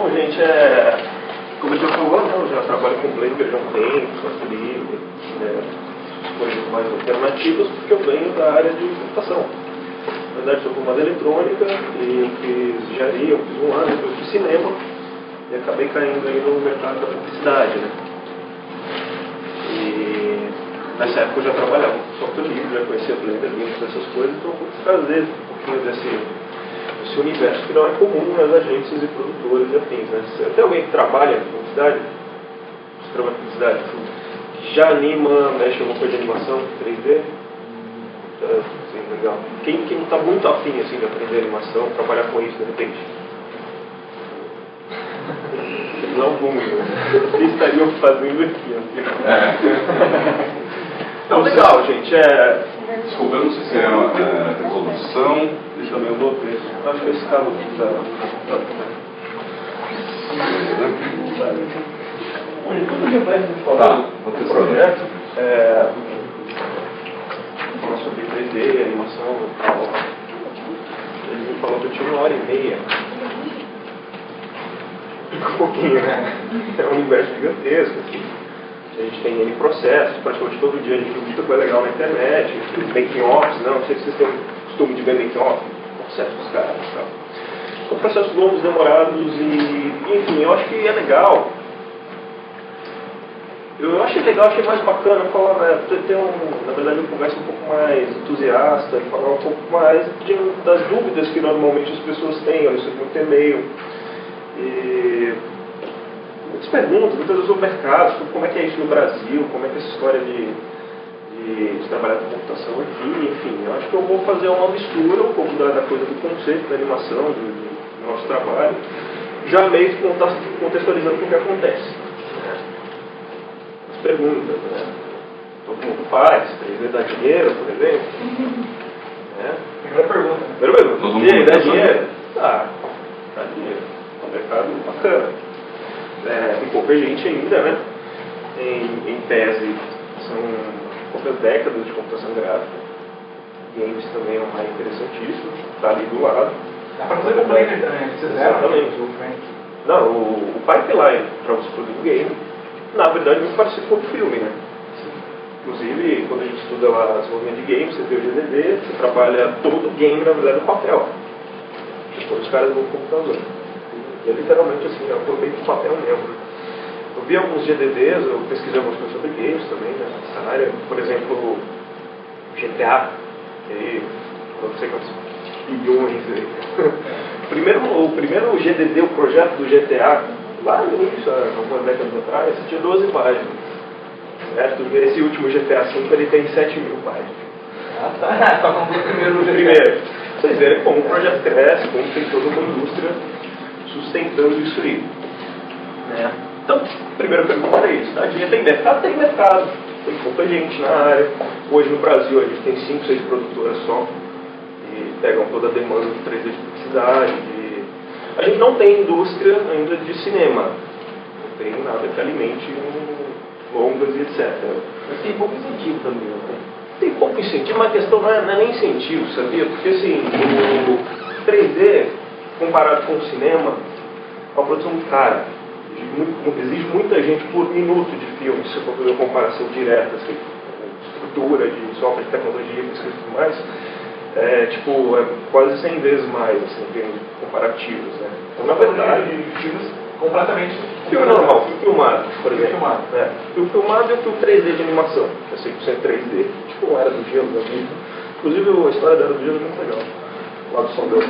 Bom, gente, como eu falou, né, eu já trabalho com Blender já há um tempo, software livre, coisas mais alternativas, porque eu venho da área de computação. Na verdade, sou formado em eletrônica e eu fiz engenharia, eu fiz um ano, depois fiz cinema e acabei caindo aí no mercado da publicidade, né? E nessa época eu já trabalhava com software livre, já conhecia Blender, muitas dessas coisas, então eu vou trazer um pouquinho desse universo que não é comum nas agências e produtores e afins, né? Tem alguém que trabalha em publicidade? Você trabalha em publicidade? Que já anima, mexe alguma coisa de animação 3D? Sim, legal. Quem não está muito afim assim, de aprender animação, trabalhar com isso de repente? Não vamos, o que estariam fazendo aqui? Então, legal, gente. Desculpa, eu não sei se é uma resolução. Deixa eu ver o nome. Acho que esse carro aqui está. Tudo que vai falar do projeto falar sobre 3D, animação e tal. Ele me falou que eu tinha 1h30. Um pouquinho, né? É um universo gigantesco, assim. A gente tem N processos, praticamente todo dia a gente vê muita coisa legal na internet, making-offs, não sei se vocês têm costume de ver making-off, processos dos caras e tal. São processos longos, demorados e, enfim, eu acho que é legal. Eu achei legal, achei mais bacana falar, né, ter na verdade, uma conversa um pouco mais entusiasta e falar um pouco mais das dúvidas que normalmente as pessoas têm. Eu recebo muito e-mail e muitas perguntas, muitas vezes sobre mercado, sobre como é que é isso no Brasil, como é que é essa história de trabalhar com computação aqui, enfim. Eu acho que eu vou fazer uma mistura um pouco da coisa do conceito, da animação, do nosso trabalho, já meio que contextualizando com o que acontece. Perguntas, né? Todo mundo faz, 3D dá dinheiro, por exemplo. Primeira pergunta. Primeira pergunta. E aí, dá dinheiro? Dá dinheiro. É um mercado bacana. Tem pouca gente ainda, né? Em tese, são poucas décadas de computação gráfica. Games também é um raio interessantíssimo, está ali do lado. Dá para fazer com o Blender também, vocês exatamente. Não, o pipeline para você produzir um game, na verdade, muito parecido com o filme, né? Inclusive, quando a gente estuda lá desenvolvimento de games, você tem o GDD, você trabalha todo o game, na verdade, no papel. Depois os caras vão no computador. E é literalmente assim, eu formei com papel mesmo. Eu vi alguns GDDs, eu pesquisei algumas coisas sobre games também, né, nessa área. Por exemplo, GTA, que aí, não sei quantos bilhões aí. O primeiro GDD, o projeto do GTA, lá no início, algumas décadas atrás, tinha 12 páginas. Certo? Esse último GTA V ele tem 7.000 páginas. Só como o primeiro. Vocês verem como o projeto cresce, como tem toda uma indústria sustentando isso aí. Né? Então, a primeira pergunta é isso. Tá? Tem mercado? Tem mercado. Tem pouca gente na área. Hoje no Brasil a gente tem 5, 6 produtoras só. E pegam toda a demanda de 3D de publicidade. A gente não tem indústria ainda de cinema. Não tem nada que alimente longas e etc. Mas tem pouco incentivo também, né? Tem pouco incentivo, mas a questão não é nem incentivo, sabia? Porque assim, o 3D, comparado com o cinema, é uma produção muito cara. Exige muita gente por minuto de filme, se for fazer uma comparação direta, assim, estrutura de software, de tecnologia, pesquisa e tudo mais. É quase 100 vezes mais, assim, em termos comparativos, né? Então, na verdade, filmes completamente... Filme normal, filme filmado, por exemplo. Filme filmado e o filme 3D de animação, que é 100% 3D. Tipo, Era do Gelo da vida. Inclusive, a história da Era do Gelo é muito legal. Lá do Sondão. O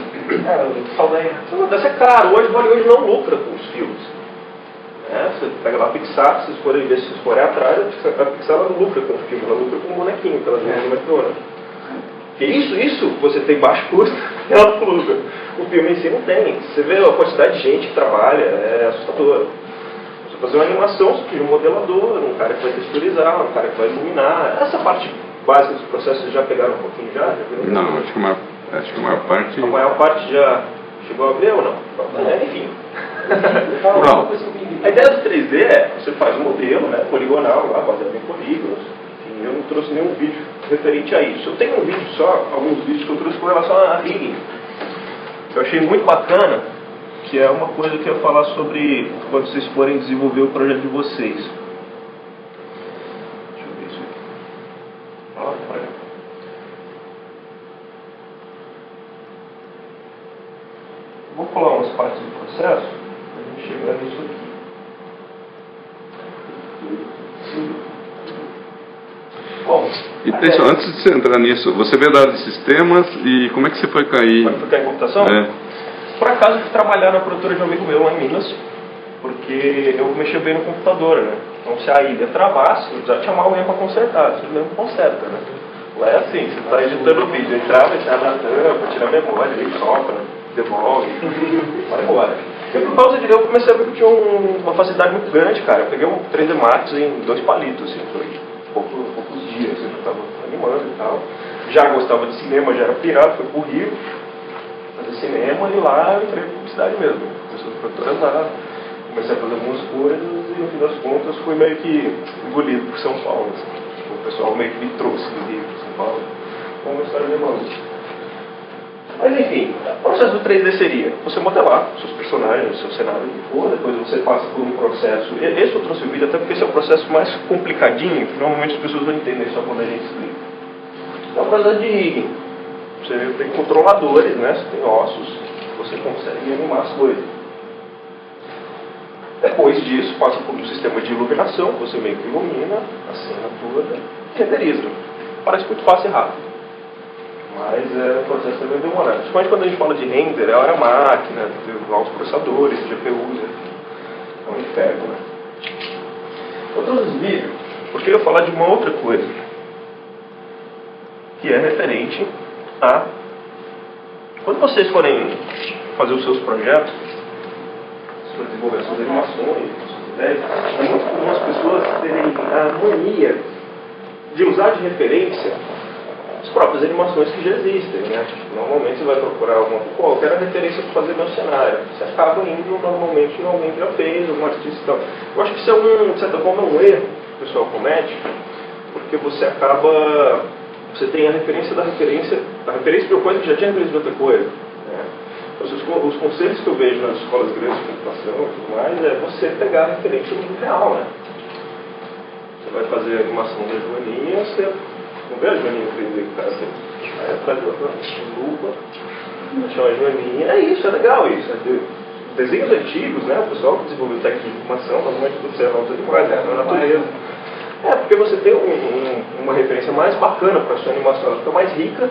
Saldanha. Isso é caro. Hoje não lucra com os filmes. Você pega lá a Pixar, se vocês forem ver, se vocês forem atrás, a Pixar ela não lucra com o filme, ela lucra com o bonequinho que ela vende no McDonald's. Porque isso você tem baixo custo, ela lucra. O filme em si não tem. Você vê a quantidade de gente que trabalha, é assustadora. Você fazer uma animação, você precisa de um modelador, um cara que vai texturizar, um cara que vai iluminar. Essa parte básica dos processos vocês já pegaram um pouquinho já? Não, acho que a maior parte... A maior parte já chegou a ver ou não? Enfim. Não. A ideia do 3D é, você faz um modelo, né, poligonal, lá, baseado em polígonos. E eu não trouxe nenhum vídeo referente a isso. Eu tenho um vídeo só, alguns vídeos que eu trouxe com relação a rigging. Eu achei muito bacana, que é uma coisa que eu ia falar sobre quando vocês forem desenvolver o projeto de vocês. Deixa eu ver isso aqui. Olha. Vou falar umas partes do processo para a gente chegar nisso aqui. Bom, E Teixo, antes de você entrar nisso, você veio da área de sistemas e como é que você foi cair? Pode ficar em computação? Por acaso eu fui trabalhar na produtora de um amigo meu lá em Minas, porque eu mexia bem no computador, né? Então se a ilha travasse, eu precisava chamar alguém para consertar, isso mesmo conserta, né? Lá é assim, você está editando o vídeo, entrava na tampa, tira a memória, ele sopra, devolve, vai embora. E por causa disso eu comecei a ver que eu tinha uma facilidade muito grande, cara. Eu peguei um 3D Max em 2 palitos, assim, foi poucos dias, assim, eu estava animando e tal. Já gostava de cinema, já era pirado, fui pro Rio, fazer cinema e lá eu entrei em publicidade mesmo. Comecei a produtorizar, comecei a fazer algumas coisas e no fim das contas fui meio que engolido por São Paulo. Assim. O pessoal meio que me trouxe do Rio para São Paulo. Foi uma história meio maluca. Mas enfim, o processo do 3D seria você modelar seus personagens, o seu cenário que for, depois você passa por um processo. Esse eu trouxe o vídeo até porque esse é o processo mais complicadinho, que normalmente as pessoas vão entender só quando a gente explica. É o processo de rigging. Você tem controladores, né? Você tem ossos, você consegue animar as coisas. Depois disso, passa por um sistema de iluminação, que você meio que ilumina a cena toda e renderiza. Parece muito fácil e rápido. Mas o processo também é demorado. Principalmente quando a gente fala de render, é hora máquina, lá os processadores, GPUs, é um inferno, né? Eu trouxe esse vídeo porque eu ia falar de uma outra coisa, que é referente a... Quando vocês forem fazer os seus projetos, para desenvolver suas animações, suas ideias, é muito comum as pessoas terem a mania de usar de referência as próprias animações que já existem, né? Normalmente você vai procurar qual que era a referência para fazer meu cenário. Você acaba indo normalmente em alguém que já fez, algum artista e tal. Eu acho que isso é de certa forma, um erro que o pessoal comete, porque você acaba... Você tem a referência da referência de uma coisa que já tinha referência de outra coisa. Né? Os conselhos que eu vejo nas escolas grandes de computação e tudo mais é você pegar a referência do mundo real, né? Você vai fazer a animação da Joaninha, você... Não vê a Joaninha 3D que o cara tem. Aí atrás da lupa, chama a Joaninha. É isso, é legal isso. Desenhos antigos, né? O pessoal que desenvolveu técnica de animação, normalmente você é os animais, né? Na natureza. Porque você tem uma referência mais bacana para a sua animação, ela fica mais rica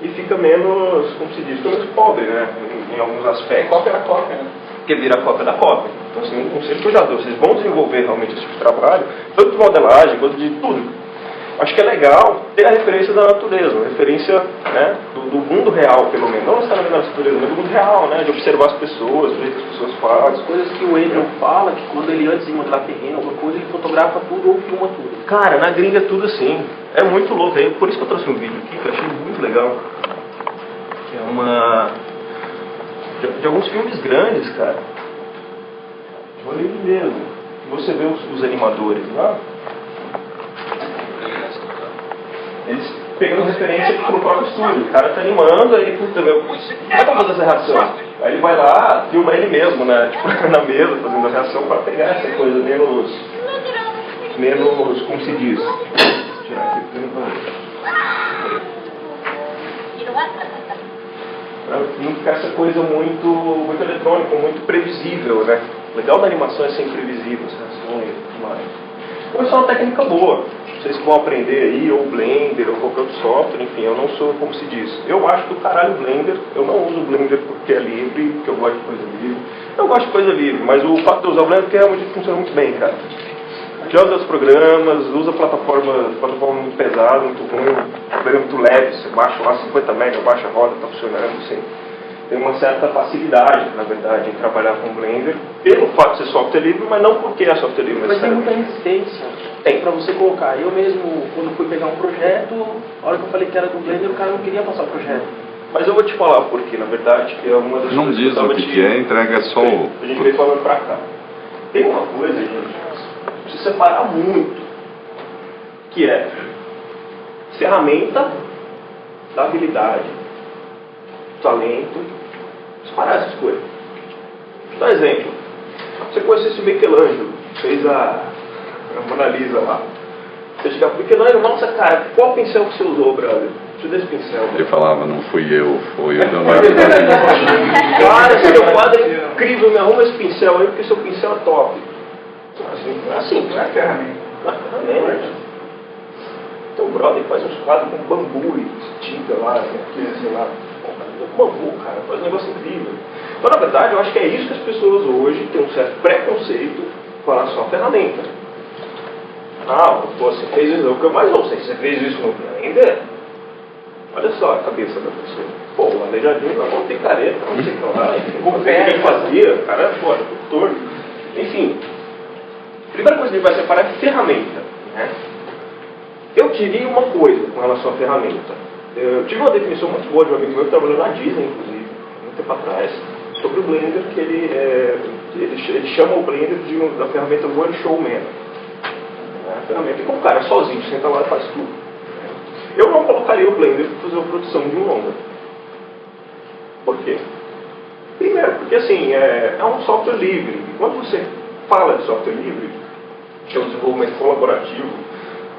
e fica menos, como se diz, menos pobre, né? Em alguns aspectos. Cópia da cópia, né? Porque vira a cópia da cópia. Então, assim, um conselho que eu já dou, vocês vão desenvolver realmente esse tipo de trabalho, tanto de modelagem quanto de tudo. Acho que é legal ter a referência da natureza, a referência, né, do mundo real, pelo menos. Não necessariamente da natureza, mas do mundo real, né, de observar as pessoas, ver o que as pessoas fazem. As coisas que o Adrian fala, que quando ele antes de modelar terreno, alguma coisa, ele fotografa tudo ou filma tudo. Cara, na gringa é tudo assim. É muito louco. Por isso que eu trouxe um vídeo aqui, que eu achei muito legal. Que é uma... De alguns filmes grandes, cara. De Hollywood mesmo. Você vê os animadores lá. Eles pegando referência pro próprio estúdio. O cara tá animando, aí, puta, meu, como é que eu vou fazer essa reação? Aí ele vai lá, filma ele mesmo, né? Tipo, na mesa, fazendo a reação para pegar essa coisa menos, como se diz? Vou tirar aqui, pra não ficar essa coisa muito eletrônica, muito previsível, né? O legal da animação é ser imprevisível, as reações e tudo mais. Então isso é uma técnica boa. Vocês que vão aprender aí, ou Blender, ou qualquer outro software, enfim, eu não sou, como se diz, eu acho do caralho Blender, eu não uso Blender porque é livre, porque eu gosto de coisa livre. Eu gosto de coisa livre, mas o fato de eu usar o Blender é porque realmente funciona muito bem, cara. Já usa os programas, usa plataforma muito pesada, muito ruim, programa muito leve, você baixa lá 50 MB, baixa a roda, tá funcionando, assim. Tem uma certa facilidade, na verdade, em trabalhar com Blender, pelo fato de ser software livre, mas não porque é software livre. Mas tem muita resistência. Tem para você colocar. Eu mesmo, quando fui pegar um projeto, a hora que eu falei que era do Blender, o cara não queria passar o projeto. Mas eu vou te falar porque, na verdade, é uma das Não coisas diz o que é, entrega só o... A gente veio falando pra cá. Tem uma coisa, gente, precisa separar muito, que é ferramenta da habilidade, talento, separar essas coisas. Vou dar um exemplo. Você conhecesse o Michelangelo, fez a Mona Lisa lá. Você chega pro Michelangelo, nossa cara, qual pincel que você usou, brother? Te dei esse pincel. Ele falava, não fui eu, foi o Leonardo. Cara, seu quadro é incrível, me arruma esse pincel aí, porque seu pincel é top. Assim, Não é ferramenta. Então o brother faz uns quadros com bambu e tinta lá, sei lá. Bambu, cara, faz um negócio incrível. Então, na verdade, eu acho que é isso que as pessoas hoje têm um certo preconceito com relação à ferramenta. Ah, pô, você fez isso, o que eu mais não sei, você fez isso no Blender? Olha só a cabeça da pessoa. Pô, o aleijadinho, não tem careta, não sei o que lá, o pé que fazia, o cara é fora, doutor. Enfim, a primeira coisa que ele vai separar é ferramenta, né? Eu diria uma coisa com relação à ferramenta. Eu tive uma definição muito boa de um amigo meu que trabalhou na Disney, inclusive, muito tempo atrás, sobre o Blender, que ele chama o Blender da ferramenta One Show Man. A ferramenta que o cara sozinho senta lá e faz tudo. Eu não colocaria o Blender para fazer a produção de um longa. Por quê? Primeiro, porque assim, é um software livre. E quando você fala de software livre, que é um desenvolvimento colaborativo,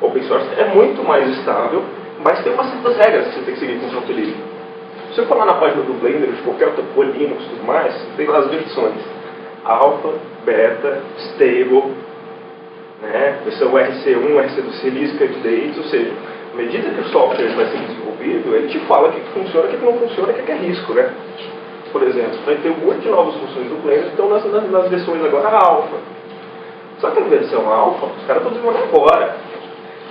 open source, é muito mais estável, mas tem umas certas regras que você tem que seguir com o software livre. Se eu falar na página do Blender, de qualquer outra coisa, Linux e tudo mais, tem lá as versões. Alpha, Beta, Stable, né? Versão RC1, RC2 Release Candidates, ou seja, à medida que o software vai ser desenvolvido, ele te fala o que funciona, o que não funciona, o que é risco, né? Por exemplo, vai ter um monte de novas funções do Blender que estão nas versões agora Alpha. Só que a versão Alpha, os caras estão desenvolvendo agora.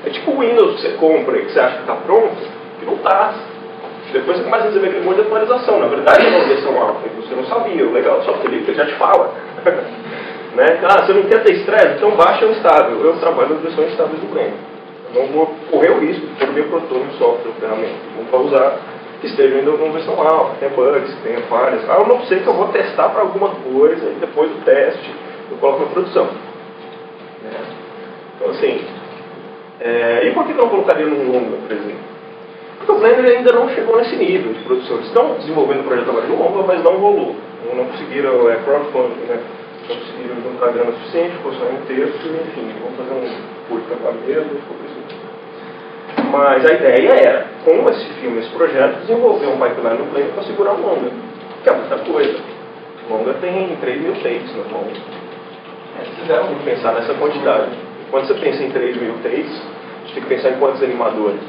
É tipo o Windows que você compra e que você acha que está pronto, que não está. Depois você começa a receber aquele monte de atualização. Na verdade, é uma versão Alpha, e você não sabia. O legal do software livre, ele já te fala. Né? Ah, você não quer ter estresse? Então baixa o estável. Eu trabalho nas versões estáveis do Blender. Eu não vou correr o risco de perder o produtor no software, ferramenta. Não vou usar que esteja ainda numa versão Alpha, tem bugs, tem falhas. Ah, eu não sei que eu vou testar para alguma coisa e depois do teste eu coloco na produção. Então assim, e por que eu não colocaria num longa, por exemplo? Porque o Blender ainda não chegou nesse nível de produção. Eles estão desenvolvendo o projeto agora de longa, mas não rolou. Não conseguiram crowdfunding, né? Não conseguiram juntar grana suficiente, postar um texto, enfim, vamos fazer um curta para mesmo, ficou por isso. Mas a ideia era, com esse filme, esse projeto, desenvolver um pipeline no Blender para segurar o longa, que é muita coisa. O longa tem 3 mil takes no longa. Tem que pensar nessa quantidade. Quando você pensa em 3 mil takes, você tem que pensar em quantos animadores.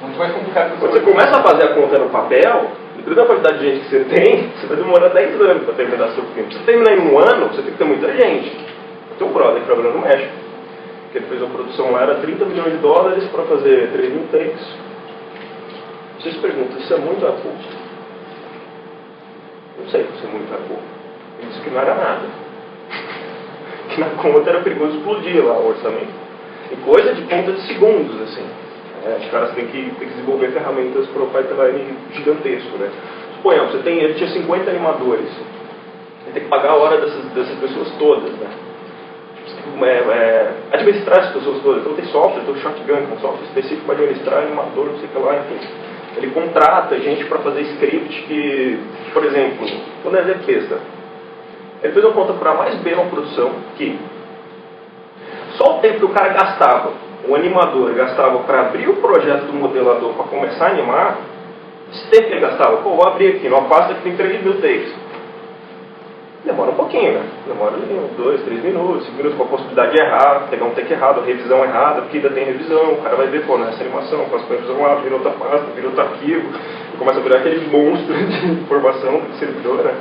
Muito mais complicado. Quando você começa a fazer a conta no papel, dependendo da quantidade de gente que você tem, você vai demorar 10 anos para terminar seu filme. Se você terminar em um ano, você tem que ter muita gente. Tem um brother que trabalhou no México, que ele fez uma produção lá, era 30 milhões de dólares para fazer 3 mil takes. Você se pergunta, isso é muito ou é pouco? Não sei se é muito ou é pouco. Ele disse que não era nada. Que na conta era perigoso explodir lá o orçamento. E coisa de conta de segundos, assim. Os caras têm que desenvolver ferramentas para o pipeline gigantesco, né? Suponhamos, ele tinha 50 animadores. Ele tem que pagar a hora dessas pessoas todas, né? Administrar essas pessoas todas. Então tem software, tem o Shotgun, que é um software específico para administrar animador, não sei o que lá, enfim. Ele contrata gente para fazer script que, por exemplo, quando é besta, ele fez uma conta por A mais B na produção que só o tempo que o cara gastava, o animador gastava para abrir o projeto do modelador para começar a animar, esse tempo que ele gastava, pô, vou abrir aqui, numa pasta que tem 3 mil takes. Demora um pouquinho, né? Demora 2, 3 minutos, 5 minutos com a possibilidade de errar, pegar um take errado, revisão errada, porque ainda tem revisão, o cara vai ver, pô, nessa animação, passa a revisão lá, vira outra pasta, vira outro arquivo, e começa a virar aquele monstro de informação do servidor, né?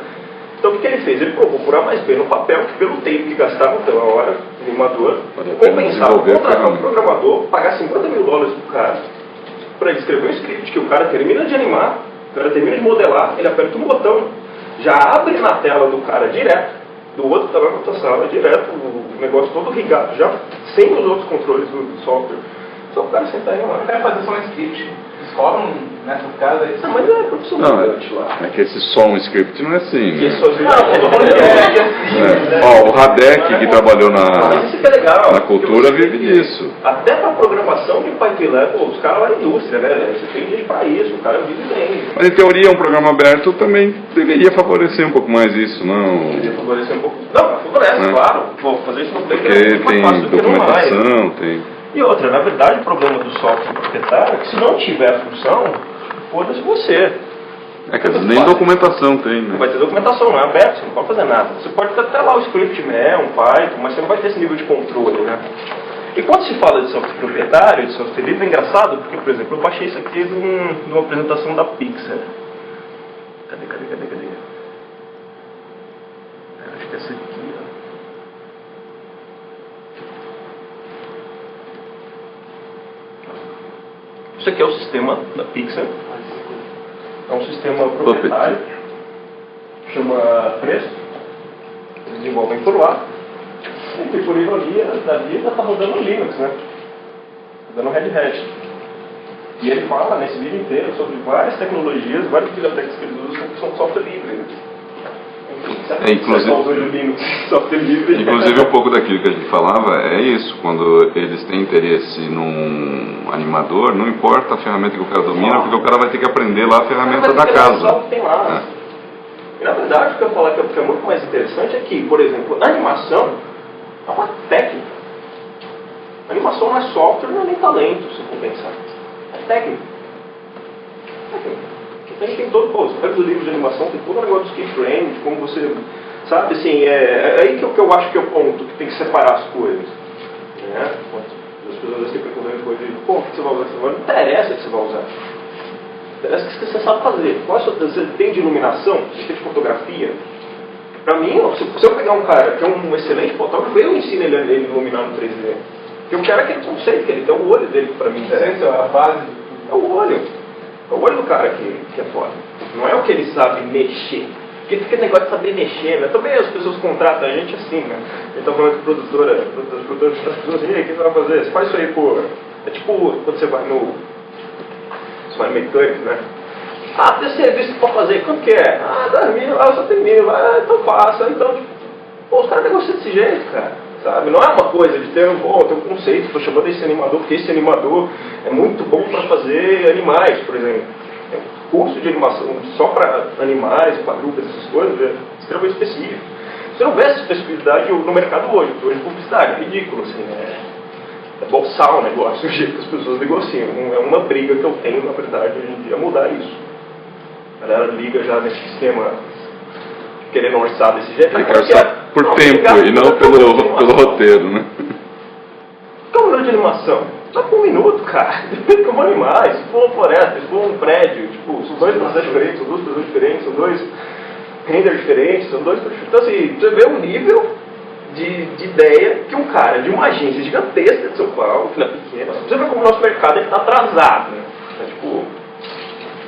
Então o que ele fez? Ele provou por A mais B no papel, que pelo tempo que gastava pela hora, o animador, compensava contratar um programador, pagar 50 mil dólares pro cara, para ele escrever um script que o cara termina de animar, o cara termina de modelar, ele aperta um botão, já abre na tela do cara direto, do outro que estava na outra sala, direto, o negócio todo rigado, já sem os outros controles do software. Só o cara sentar e animar. Eu quero fazer só um script. Eles cobram Nessa casa aí. Não, mas é profissional Não, lá. é que esse só um script não é assim, né? Isso, né? Ó, o Radek, que trabalhou Mas isso que é legal. na cultura, vive disso. Até pra programação de Python, pô, os caras lá na indústria, né? Você tem gente pra isso, o cara vive bem. Mas em teoria, um programa aberto também deveria favorecer um pouco mais isso, não? Deveria favorecer um pouco. Não, favorece, claro. Vou fazer isso no Porque muito mais fácil tem do que no mais. documentação, tem... E outra, na verdade, o problema do software proprietário é que se não tiver função, foda-se você. É que nem documentação tem, né? Não vai ter documentação, não é aberto, você não pode fazer nada. Você pode ter até lá o script um Python, mas você não vai ter esse nível de controle, né? E quando se fala de software proprietário, de software livre, é engraçado, porque, por exemplo, eu baixei isso aqui de uma apresentação da Pixar. Cadê? Acho que é essa aqui, ó. Isso aqui é o sistema da Pixar. É um sistema proprietário. Chama Presto. Eles desenvolvem por lá. E por ironia da vida está rodando Linux, né? Está dando Red Hat. E ele fala nesse vídeo inteiro sobre várias tecnologias, várias bibliotecas que eles usam que são software livre. Né? Inclusive um pouco daquilo que a gente falava é isso, quando eles têm interesse num animador, não importa a ferramenta que o cara domina, porque o cara vai ter que aprender lá a ferramenta da casa. Tem lá. E na verdade o que eu falar que é muito mais interessante é que, por exemplo, a animação é uma técnica. A animação não é software, não é nem talento, se for pensar. É técnica. Tem todo, pô, você pega os livros de animação, tem todo o negócio dos keyframes, como você, sabe, assim, é aí que eu acho que é o ponto, que tem que separar as coisas, né? As pessoas sempre perguntando coisa de, pô, o que você vai usar? Não interessa o que você vai usar, interessa o que você sabe fazer. Você tem de iluminação, você tem de fotografia. Pra mim, se eu pegar um cara que é um excelente fotógrafo, eu ensino ele a iluminar no 3D. Porque eu quero aquele conceito, que ele tem o olho dele que pra mim interessa, a base, é o olho. É o olho do cara que é foda. Não é o que ele sabe mexer. Porque fica negócio de saber mexer, né? Também as pessoas contratam a gente assim, né? Ele tá falando que produtora, as produtoras assim, o que você vai fazer? Você faz isso aí por... É tipo quando você vai no... Você vai no mecânico, né? Ah, tem serviço que pode fazer, quanto que é? Ah, 10 mil, só tem 1.000, então faça. Então, tipo, pô, os caras negociam desse jeito, cara. Sabe? Não é uma coisa de ter um conceito, estou chamando esse animador, porque esse animador é muito bom para fazer animais, por exemplo. É um curso de animação só para animais, quadrúpedes, essas coisas, é extremamente específico. Você não vê essa especificidade no mercado hoje, porque hoje publicidade é ridículo, assim, é boçal o negócio, o jeito que as pessoas negociam. É uma briga que eu tenho, na verdade, hoje em dia, mudar isso. A galera liga já nesse sistema querendo orçar desse jeito. Por tempo e não pelo roteiro, né? Qual é o número de animação? Só por 1 minuto, cara. Depende como animais. Se for uma floresta, se for um prédio, tipo, são 2 processos diferentes, são 2 pessoas diferentes, são 2 renders diferentes, são 2... Então assim, você vê um nível de ideia que um cara de uma agência gigantesca de São Paulo, que não é pequena, você vê como o nosso mercado está atrasado, né? É tipo,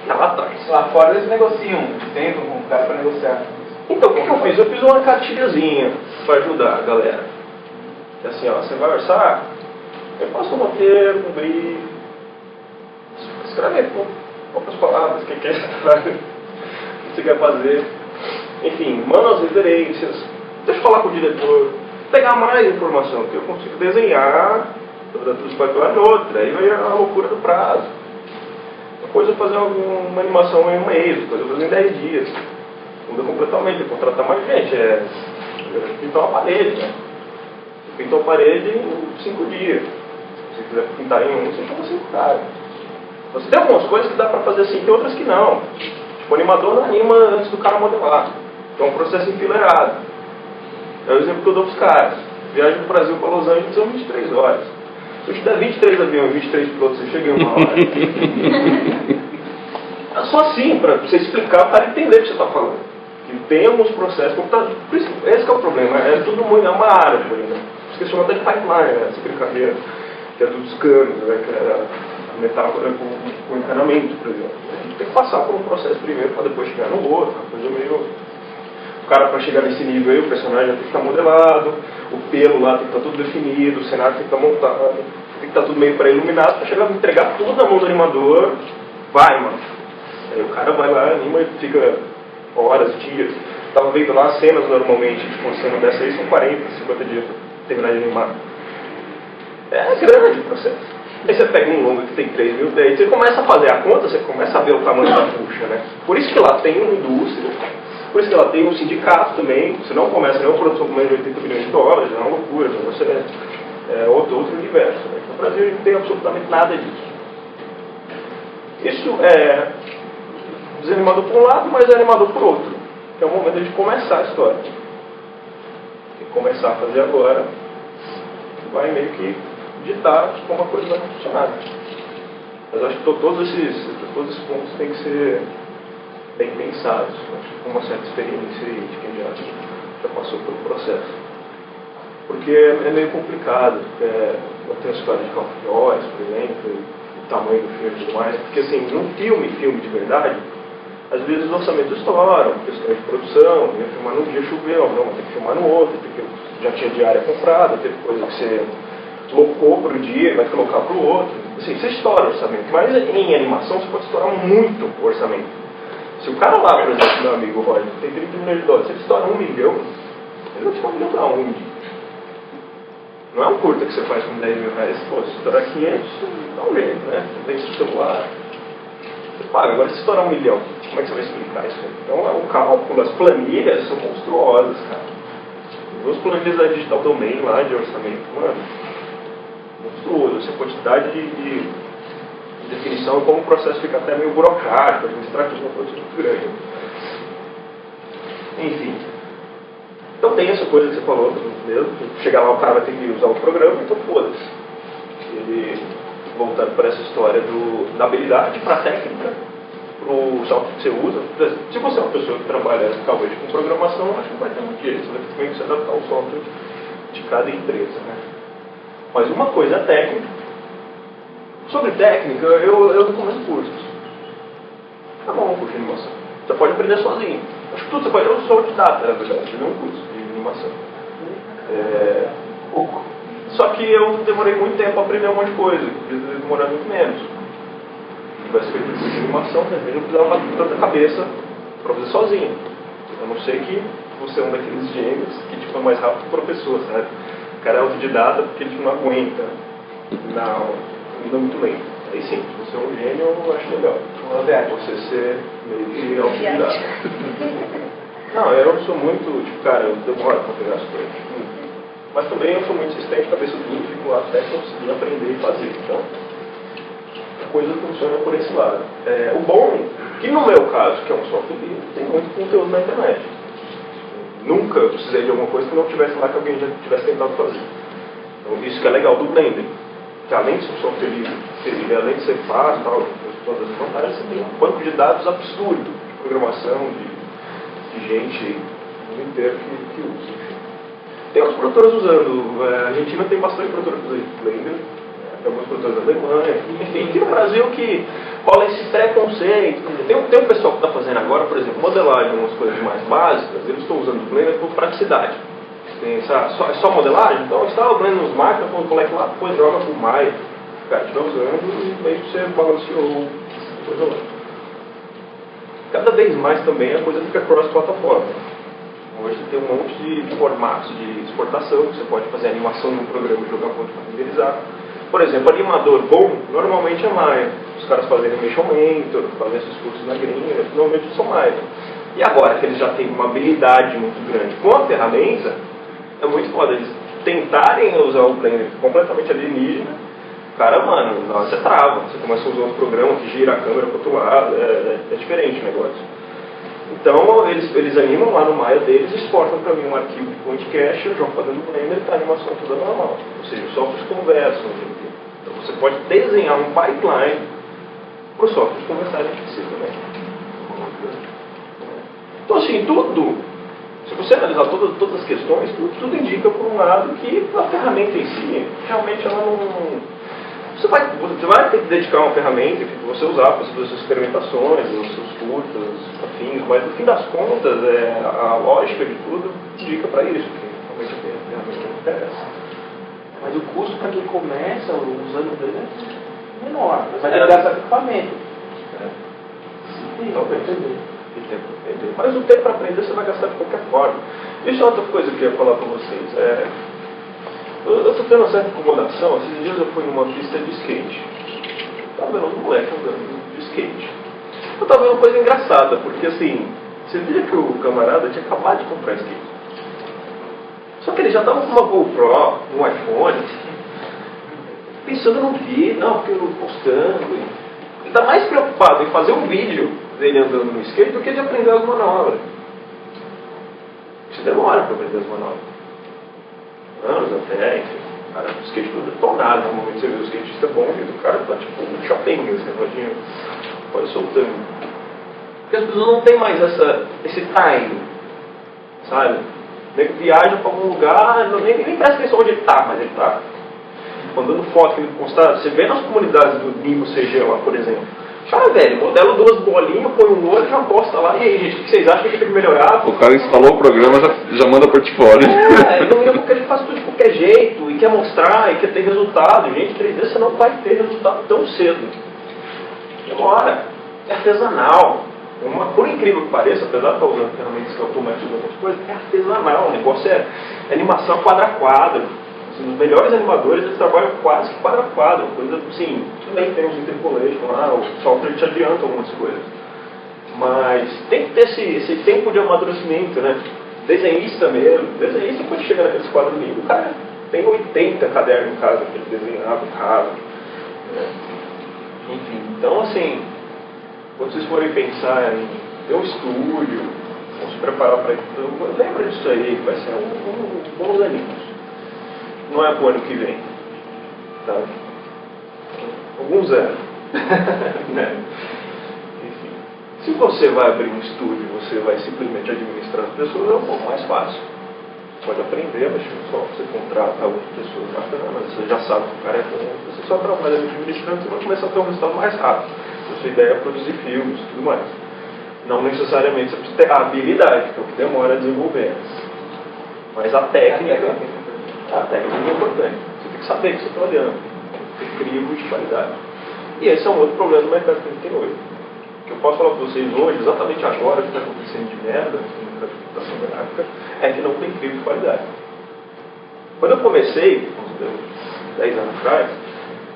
tá lá atrás. Lá fora eles negociam, tentam com o cara para negociar. Então, o que eu fiz? Eu fiz uma cartilhazinha para ajudar a galera. É assim, ó, você vai orçar, eu faço um roteiro, um brief, escreve com poucas palavras, o que você quer fazer. Enfim, manda as referências, deixa eu falar com o diretor, pegar mais informação, que eu consigo desenhar, dos papéis outra, aí vai a loucura do prazo. Uma coisa é fazer uma animação em 1 mês, outra coisa é fazer em 10 dias. Muda completamente, contratar mais gente, pintar uma parede, né? Você pintou a parede em 5 dias. Se você quiser pintar em 1, você chama 5 caras. Você tem algumas coisas que dá pra fazer assim, tem outras que não. Tipo, o animador não anima antes do cara modelar. Então é um processo enfileirado. É o exemplo que eu dou pros caras. Viagem do Brasil para Los Angeles são 23 horas. Se eu te der 23 aviões e 23 pilotos, você chega em 1 hora. É só assim, pra você explicar, para entender o que você está falando. Que tem alguns processos, esse que é o problema, é tudo muito, é uma área, por exemplo. Você chama até de pipeline, né, essa brincadeira, que é dos canos, né, que é a metáfora com encanamento, por exemplo. A gente tem que passar por um processo primeiro, para depois chegar no outro, uma coisa meio... O cara, para chegar nesse nível aí, o personagem tem que estar modelado, o pelo lá tem que estar tudo definido, o cenário tem que estar montado, tem que estar tudo meio pré-iluminado, para chegar a entregar tudo na mão do animador, vai, mano. Aí o cara vai lá, anima e fica horas, dias. Tava vendo lá as cenas normalmente, tipo, uma cena dessa aí são 40, 50 dias pra terminar de animar. É grande o processo. Aí você pega um longo que tem 3 mil days, você começa a fazer a conta, você começa a ver o tamanho da bucha, né? Por isso que lá tem uma indústria, por isso que lá tem um sindicato também, você não começa nenhuma produção com menos de 80 milhões de dólares, é uma loucura, então você é outro universo. Né? No Brasil a gente não tem absolutamente nada disso. Isso é desanimador por um lado, mas é animador por outro, que é o momento de começar a história. Tem que começar a fazer agora, vai meio que ditar como a coisa vai funcionar. Mas eu acho que todos esses pontos têm que ser bem pensados, com uma certa experiência de quem já passou pelo processo. Porque é meio complicado, eu tenho a história de Call of Duty, por exemplo, o tamanho do filme e tudo mais, porque assim, num filme de verdade, às vezes os orçamentos estouram, questões de produção, ia filmar num dia choveu, não, tem que filmar no outro, porque já tinha diária comprada, teve coisa que você locou para o dia, vai colocar para o outro. Assim, você estoura o orçamento, mas em animação você pode estourar muito o orçamento. Se o cara lá, por exemplo, meu amigo Roger, tem 30 milhões de dólares, se ele estoura 1 milhão, ele vai te dar 1 milhão para onde? Não é um curta que você faz com 10 mil reais, pô, se estourar 500, dá um jeito, né? Tem seu celular, você paga. Agora, se estourar 1 milhão, como é que você vai explicar isso? Então, o cálculo, as planilhas são monstruosas, cara. Os planilhas da Digital Domain lá, de orçamento, mano, monstruoso. Essa quantidade de definição e como o processo fica até meio burocrático, administrativo, uma coisa muito grande. Enfim. Então tem essa coisa que você falou mesmo, chegar lá o cara vai ter que usar o programa, então foda-se. Ele, voltando para essa história da habilidade para a técnica, para o software que você usa. Se você é uma pessoa que trabalha talvez com programação, acho que não vai ter muito jeito, você vai ter que se adaptar ao software de cada empresa. Né? Mas uma coisa é técnica. Sobre técnica, eu recomendo cursos. Tá bom, um curso de animação. Você pode aprender sozinho. Acho que tudo você pode. Eu sou autodidata, na verdade, não um curso de animação. Pouco. Só que eu demorei muito tempo para aprender um monte de coisa, eu demorar muito menos. Se tivesse feito curso de animação, eu não precisava bater tanta cabeça para fazer sozinho. A não ser que você é um daqueles gênios que tipo, é mais rápido que o professor, sabe? O cara é autodidata porque ele não aguenta na aula, ainda muito lento. Aí sim, se você é um gênio, eu acho legal. Você ser meio que autodidata. Não, eu sou muito, tipo, cara, eu demoro para pegar as coisas. Mas também eu sou muito insistente, cabeça dura, fico lá até conseguir aprender e fazer. Então, a coisa funciona por esse lado. O bom, que no meu caso, que é um software livre, tem muito conteúdo na internet. Nunca precisei de alguma coisa que não tivesse lá que alguém já tivesse tentado fazer. Então, isso que é legal do Blender. Que além de ser um software livre, além de ser fácil, tal, todas as vantagens, você tem um banco de dados absurdo de programação, de gente no mundo inteiro que usa. Tem outras produtoras usando. A Argentina tem bastante produtora que usa Blender. Tem algumas produtoras da Alemanha. Enfim, aqui no Brasil que rola esse preconceito. Tem um pessoal que está fazendo agora, por exemplo, modelagem, umas coisas mais básicas, eles estão usando o Blender por praticidade. Tem só modelagem? Então instala o Blender nos máquinas, quando coloca lá, depois joga pro Maya. O cara estiver usando e meio que você balanceou coisa lá. Cada vez mais também a coisa fica cross-plataforma. Hoje tem um monte de formatos de exportação, você pode fazer animação num programa e jogar ponto para renderizar. Por exemplo, animador bom, normalmente é Maya. Os caras fazem Animation Mentor, fazem esses cursos na gringa, normalmente são Maya. E agora que eles já têm uma habilidade muito grande com a ferramenta, é muito foda eles tentarem usar o Blender completamente alienígena. Cara, mano, você trava. Você começa a usar um programa que gira a câmera para o outro lado, é diferente o negócio. Então, eles animam lá no Maya deles, exportam para mim um arquivo de point cache, eu jogo para dentro do Blender e tá a animação toda normal. Ou seja, os softwares conversam. Então, você pode desenhar um pipeline para os softwares conversarem entre si também. Então, assim, tudo, se você analisar todas as questões, tudo indica, por um lado, que a ferramenta em si, realmente ela não... Você vai ter que dedicar uma ferramenta que você usar para fazer suas experimentações, os seus curtas, afins, mas no fim das contas, a lógica de tudo indica para isso, que realmente a ferramenta não interessa. Mas o custo para quem começa usando o Blender é menor, vai ter que gastar equipamento. Talvez. E tempo para aprender. Mas o tempo para aprender você vai gastar de qualquer forma. Isso é outra coisa que eu ia falar para vocês. Eu estou tendo uma certa incomodação. Esses dias eu fui numa pista de skate. Estava vendo um moleque andando de skate. Eu estava vendo uma coisa engraçada, porque assim, você via que o camarada tinha acabado de comprar skate. Só que ele já estava com uma GoPro, um iPhone, pensando no vídeo, não, porque eu postando. Ele está mais preocupado em fazer um vídeo dele andando no skate do que de aprender as manobras. Isso demora para aprender as manobras. Anos até, enfim. Cara, o skate tudo detonado. Normalmente você vê o skatista bom e o cara tá tipo um shopping, esse rodinho, pode soltando. Porque as pessoas não têm mais esse time, sabe? Ele viaja para algum lugar, nem presta atenção onde ele tá, mas ele tá mandando foto que ele postar. Você vê nas comunidades do Nimo CG lá, por exemplo. Cara, velho, modela 2 bolinhas, põe um olho e já posta lá. E aí, gente, o que vocês acham que tem que melhorar? O cara instalou o programa, já manda portfólio. Ele porque ele faz tudo de qualquer jeito, e quer mostrar, e quer ter resultado. Gente, 3D você não vai ter resultado tão cedo. Demora. É artesanal. Por incrível que pareça, apesar de estar usando ferramentas que automatizam algumas coisas, é artesanal. O negócio é animação quadro a quadro. Assim, os melhores animadores, eles trabalham quase que quadro a quadro. Coisa assim, também tem uns interpolation lá, o software te adianta algumas coisas. Mas tem que ter esse tempo de amadurecimento, né? Desenhista mesmo. Desenhista, quando chega naqueles quadros lindos, o cara tem 80 cadernos em casa que ele desenhava em casa. Enfim, então assim, quando vocês forem pensar em ter um estúdio, vão se preparar para isso, lembra disso aí, vai ser bons aninhos. Não é pro ano que vem. Tá? Alguns anos. Né? Enfim. Se você vai abrir um estúdio, você vai simplesmente administrar as pessoas, é um pouco mais fácil. Você pode aprender, mas só você contrata outras pessoas bacanas, você já sabe que o cara é bom, você só trabalha administrando, você vai começar a ter um resultado mais rápido. A sua ideia é produzir filmes e tudo mais. Não necessariamente você precisa ter a habilidade, que é o que demora a desenvolver. Mas a técnica é importante. Você tem que saber que você está olhando. Ter crivo de qualidade. E esse é um outro problema do mercado que a gente tem hoje. O que eu posso falar para vocês hoje, exatamente agora, o que está acontecendo de merda no mercado de computação gráfica, é que não tem crivo de qualidade. Quando eu comecei, uns 10 anos atrás,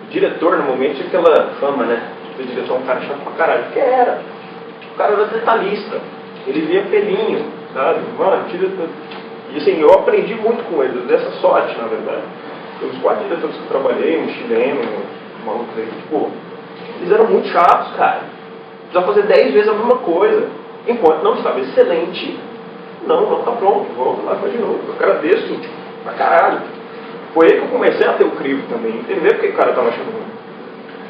o diretor, normalmente, tinha aquela fama, né? O diretor é um cara chato pra caralho. Que era? O cara era detalhista. Ele via pelinho, sabe? Mano, e assim, eu aprendi muito com ele, dessa sorte, na verdade. Os 4 diretores que eu trabalhei, um chileno, um maluco aí, tipo, eles eram muito chatos, cara. Precisava fazer 10 vezes a mesma coisa. Enquanto não estava excelente, não tá pronto, vou lá de novo. Eu agradeço pra caralho. Foi aí que eu comecei a ter o crivo também, entender porque o cara estava achando ruim.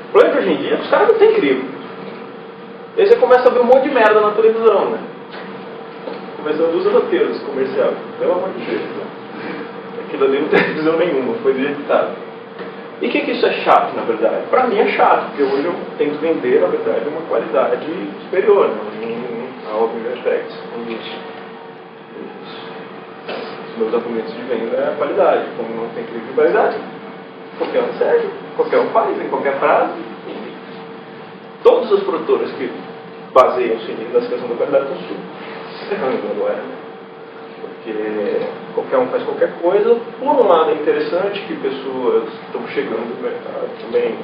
O problema é que hoje em dia os caras não têm crivo. E aí você começa a ver um monte de merda na televisão, né? Começando os roteiros comerciais. Pelo amor de Deus, né? Aquilo ali não tem televisão nenhuma, foi editado. E o que isso é chato, na verdade? Pra mim é chato, porque hoje eu tento vender, na verdade, uma qualidade superior, né? A Obvious Effects, os meus argumentos de venda é a qualidade. Como não tem crivo de qualidade, qualquer um serve, qualquer um faz, em qualquer prazo. Enfim. Todas as produtoras que baseiam-se nessa questão da qualidade estão se ferrando agora. Porque qualquer um faz qualquer coisa. Por um lado é interessante que pessoas estão chegando no mercado também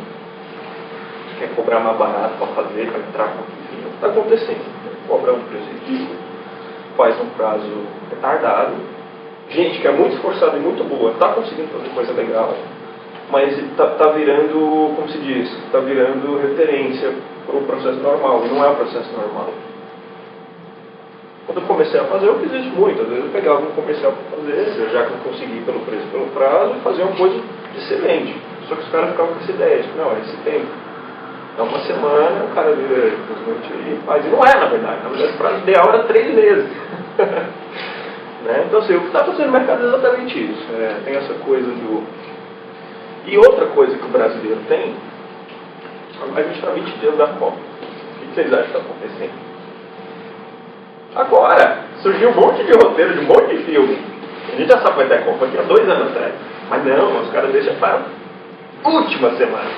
quer cobrar mais barato para fazer, para entrar com o que está acontecendo. Cobra um preço ridículo, faz um prazo retardado. Gente que é muito esforçada e muito boa, está conseguindo fazer coisa legal, mas está virando, como se diz, está virando referência para o processo normal, e não é o processo normal. Quando eu comecei a fazer, eu fiz isso muito. Às vezes eu pegava um comercial para fazer, já que não consegui pelo preço, pelo prazo, e fazia uma coisa excelente. Só que os caras ficavam com essa ideia, tipo, não, é esse tempo. Então, uma semana, o cara vira e faz. E não é, na verdade. Na verdade, o prazo ideal era 3 meses. Né? Então, assim, o que está acontecendo no mercado é exatamente isso. Tem essa coisa do... E outra coisa que o brasileiro tem, a gente está 20 dias da Copa. O que vocês acham que está acontecendo? Agora, surgiu um monte de roteiro de um monte de filme. A gente já sabe que vai ter a Copa aqui há 2 anos atrás. Mas não, os caras deixam para a última semana.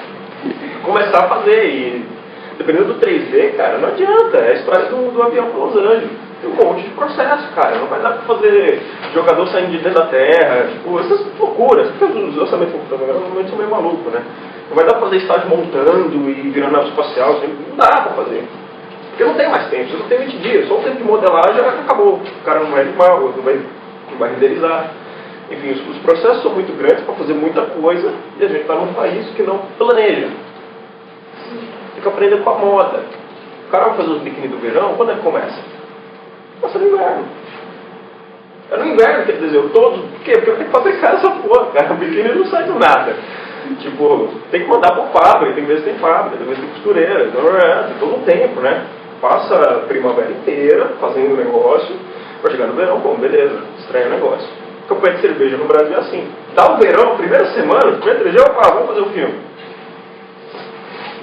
Começar a fazer. E Dependendo do 3D, cara, não adianta. É a história do avião para Los Angeles. Tem um monte de processo, cara. Não vai dar pra fazer jogador saindo de dentro da terra, tipo, essas loucuras. Porque os orçamentos computadores normalmente são meio malucos, né? Não vai dar pra fazer estágio montando e virando nave espacial. Não dá pra fazer. Porque não tem mais tempo. Você não tem 20 dias. Só o tempo de modelar já acabou. O cara não vai animar, não vai renderizar. Enfim, os processos são muito grandes para fazer muita coisa e a gente está num país que não planeja. Tem que aprender com a moda. O cara vai fazer os biquíni do verão, quando é que começa? Começa no inverno. É no inverno que ele desenhou todos. Por quê? Porque eu tenho que fabricar essa porra, cara. O biquíni não sai do nada. Tipo, tem que mandar para fábrica, tem que ver se tem fábrica, tem que ver se tem costureira. Então, tem todo um tempo, né? Passa a primavera inteira fazendo o negócio, para chegar no verão, bom, beleza, estreia o negócio. Campanha de cerveja no Brasil é assim. Dá o verão, primeira semana, primeira 3 dias, vamos fazer o filme.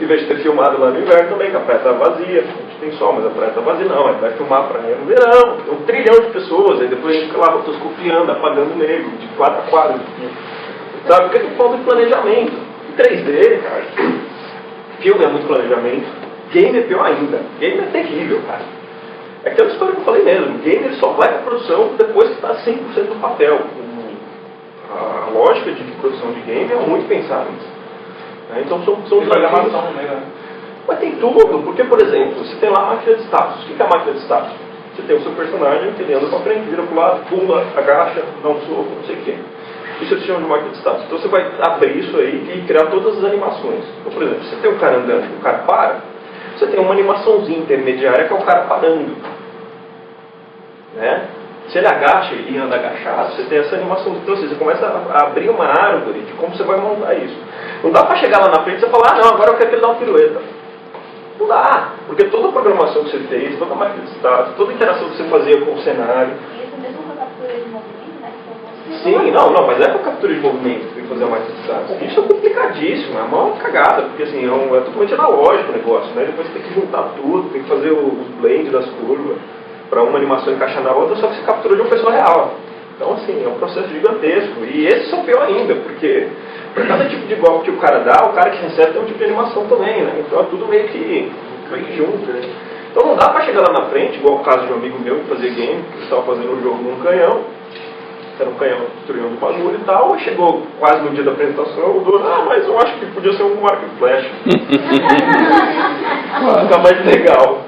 Em vez de ter filmado lá no inverno também, que a praia está vazia, a gente tem sol, mas a praia está vazia não, a gente vai filmar a praia no verão, tem 1 trilhão de pessoas, aí depois a gente fica lá rotoscopiando, apagando negro, de 4 a 4, sabe? Porque tem falta de planejamento. Em 3D, cara, filme é muito planejamento, game é pior ainda, game é terrível, cara. É aquela história que eu falei mesmo, game ele só vai para a produção depois que está 100% no papel. A lógica de produção de game é muito pensada. Então são programação no meio, né? Mas tem tudo, porque por exemplo, você tem lá a máquina de status. O que é a máquina de status? Você tem o seu personagem que ele anda para frente, vira para o lado, pula, agacha, dá um soco, não sei o quê. Isso eles chamam de máquina de status. Então você vai abrir isso aí e criar todas as animações. Então, por exemplo, você tem um cara andando e o cara para, você tem uma animaçãozinha intermediária que é o cara parando. Né? Se ele agacha e anda agachado, você tem essa animação. Então você começa a abrir uma árvore de como você vai montar isso. Não dá para chegar lá na frente e você falar, não, agora eu quero que ele dê uma pirueta. Não dá, porque toda a programação que você fez, toda a máquina de status, toda a interação que você fazia com o cenário. E isso mesmo com a captura de movimento, né? Sim, não, mas é para captura de movimento que tem que fazer a máquina de status. Isso é complicadíssimo, é uma cagada, porque assim, é totalmente analógico o negócio, né? Depois você tem que juntar tudo, tem que fazer os blends das curvas para uma animação encaixar na outra, só que você captura de uma pessoa real. Então, assim, é um processo gigantesco. E esses são pior ainda, porque para cada tipo de golpe que o cara dá, o cara que recebe tem um tipo de animação também, né? Então é tudo meio que junto, né? Então não dá para chegar lá na frente, igual o caso de um amigo meu que fazia game, que estava fazendo um jogo num canhão, era um canhão destruindo o bagulho e tal, e chegou quase no dia da apresentação, o dono, mas eu acho que podia ser um arco e flecha. Fica mais legal.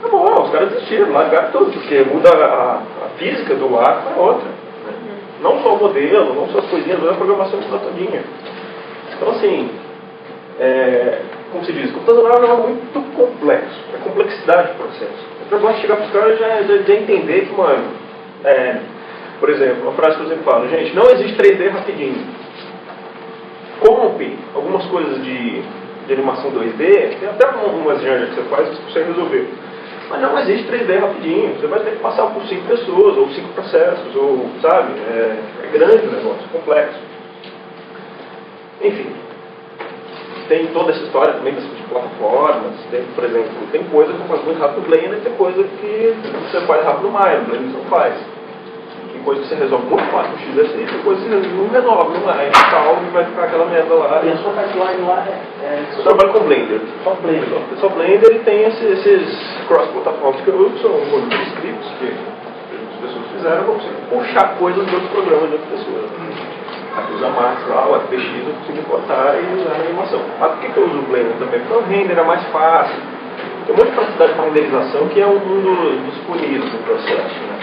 Tá bom, os caras desistiram, largaram tudo, porque muda a física do arco é outra. Né? Não só o modelo, não só as coisinhas, mas a programação está todinha. Então assim, como se diz, o computador é muito complexo, é complexidade do processo. Eu gosto de chegar para os caras e já entender que, mano, por exemplo, uma frase que eu sempre falo, gente, não existe 3D rapidinho. Comp, algumas coisas de animação 2D, tem até umas janjas que você faz que você consegue resolver. Mas não existe 3D rapidinho, você vai ter que passar por 5 pessoas, ou 5 processos, ou, sabe, é grande o negócio, complexo. Enfim, tem toda essa história também das plataformas, tem, por exemplo, tem coisa que eu faço muito rápido no Blender, tem coisa que você faz rápido no Maya, no Blender você não faz. Tem coisa que você resolve muito fácil no XSI, tem coisa que você não resolve no Maya, e vai ficar aquela merda lá. E a sua pipeline lá Eu trabalho com Blender. Só Blender. Só Blender e tem esses cross-plataformas que eu uso, são modelos de scripts que as pessoas fizeram para você puxar coisas de outros programas de outras pessoas. Aqui usa Max lá, o FBX eu consigo importar e usar a animação. Mas por que eu uso o Blender também? Porque o render é mais fácil. Tem muita facilidade para renderização que é um dos punidos do processo. Né?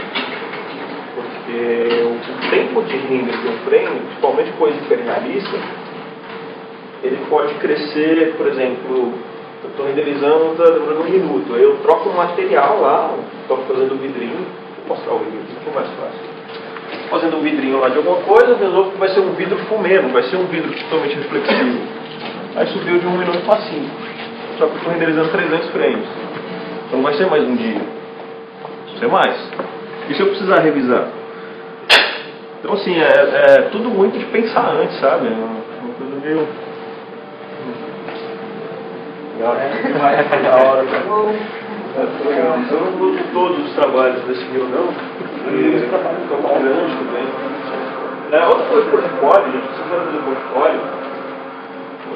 Porque o tempo de render de um frame, principalmente coisa hiperrealista, ele pode crescer, por exemplo, eu estou renderizando, está demorando 1 minuto, aí eu troco um material lá, estou fazendo vidrinho, vou mostrar o vidrinho, que é mais fácil. Fazendo um vidrinho lá de alguma coisa, resolvo que vai ser um vidro fumê, não vai ser um vidro totalmente reflexivo. Aí subiu de 1 minuto para 5. Só que eu estou renderizando 300 frames. Então não vai ser mais um dia. Vai ser mais. E se eu precisar revisar? Então assim, é tudo muito de pensar antes, sabe? É uma coisa meio... Da hora, né? Eu não uso todos os trabalhos desse meu não, porque é tão grande também. Outra coisa, portfólio, gente, se você vai fazer portfólio,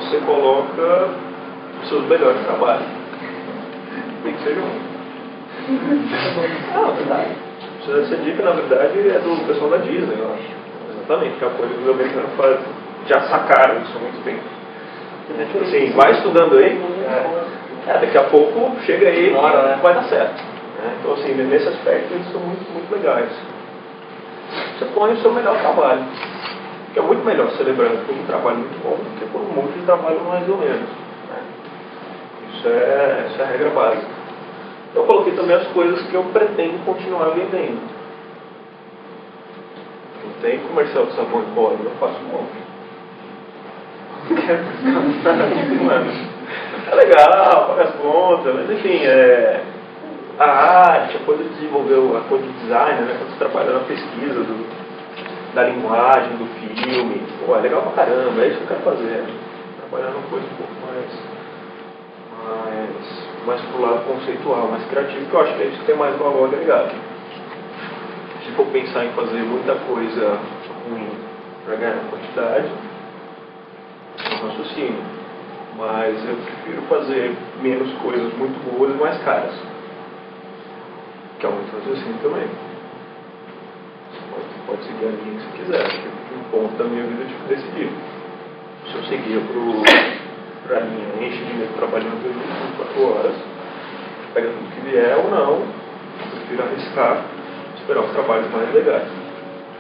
você coloca os seus melhores trabalhos. Tem que ser um. Não, verdade. Essa dica, na verdade, é do pessoal da Disney, eu acho. Exatamente, que é a coisa que os americanos fazem. Já sacaram isso muito bem. Assim, vai estudando aí, daqui a pouco chega aí e vai dar certo. Então, assim, nesse aspecto, eles são muito, muito legais. Você põe o seu melhor trabalho. Que é muito melhor celebrando por um trabalho muito bom do que por um monte de trabalho mais ou menos. Isso é a regra básica. Eu coloquei também as coisas que eu pretendo continuar vendendo. Não tem comercial de sabão em pó, eu faço um monte. Não quero ficar nada. É legal, paga as contas, mas enfim, a arte, a coisa de desenvolver, a coisa de design, né, quando você trabalha na pesquisa da linguagem, do filme, pô, é legal pra caramba, é isso que eu quero fazer. Trabalhar numa coisa um pouco mais pro lado conceitual, mais criativo, que eu acho que é isso que tem mais valor agregado. Se for pensar em fazer muita coisa ruim para ganhar quantidade, é um raciocínio. Mas eu prefiro fazer menos coisas muito boas e mais caras. Que é um outro raciocínio também. Você pode seguir a linha que você quiser. Um ponto da minha vida eu tive que decidir. Se eu seguia para a linha enche dinheiro trabalhando 24 horas, pega tudo que vier ou não, eu prefiro arriscar, esperar os trabalhos mais legais.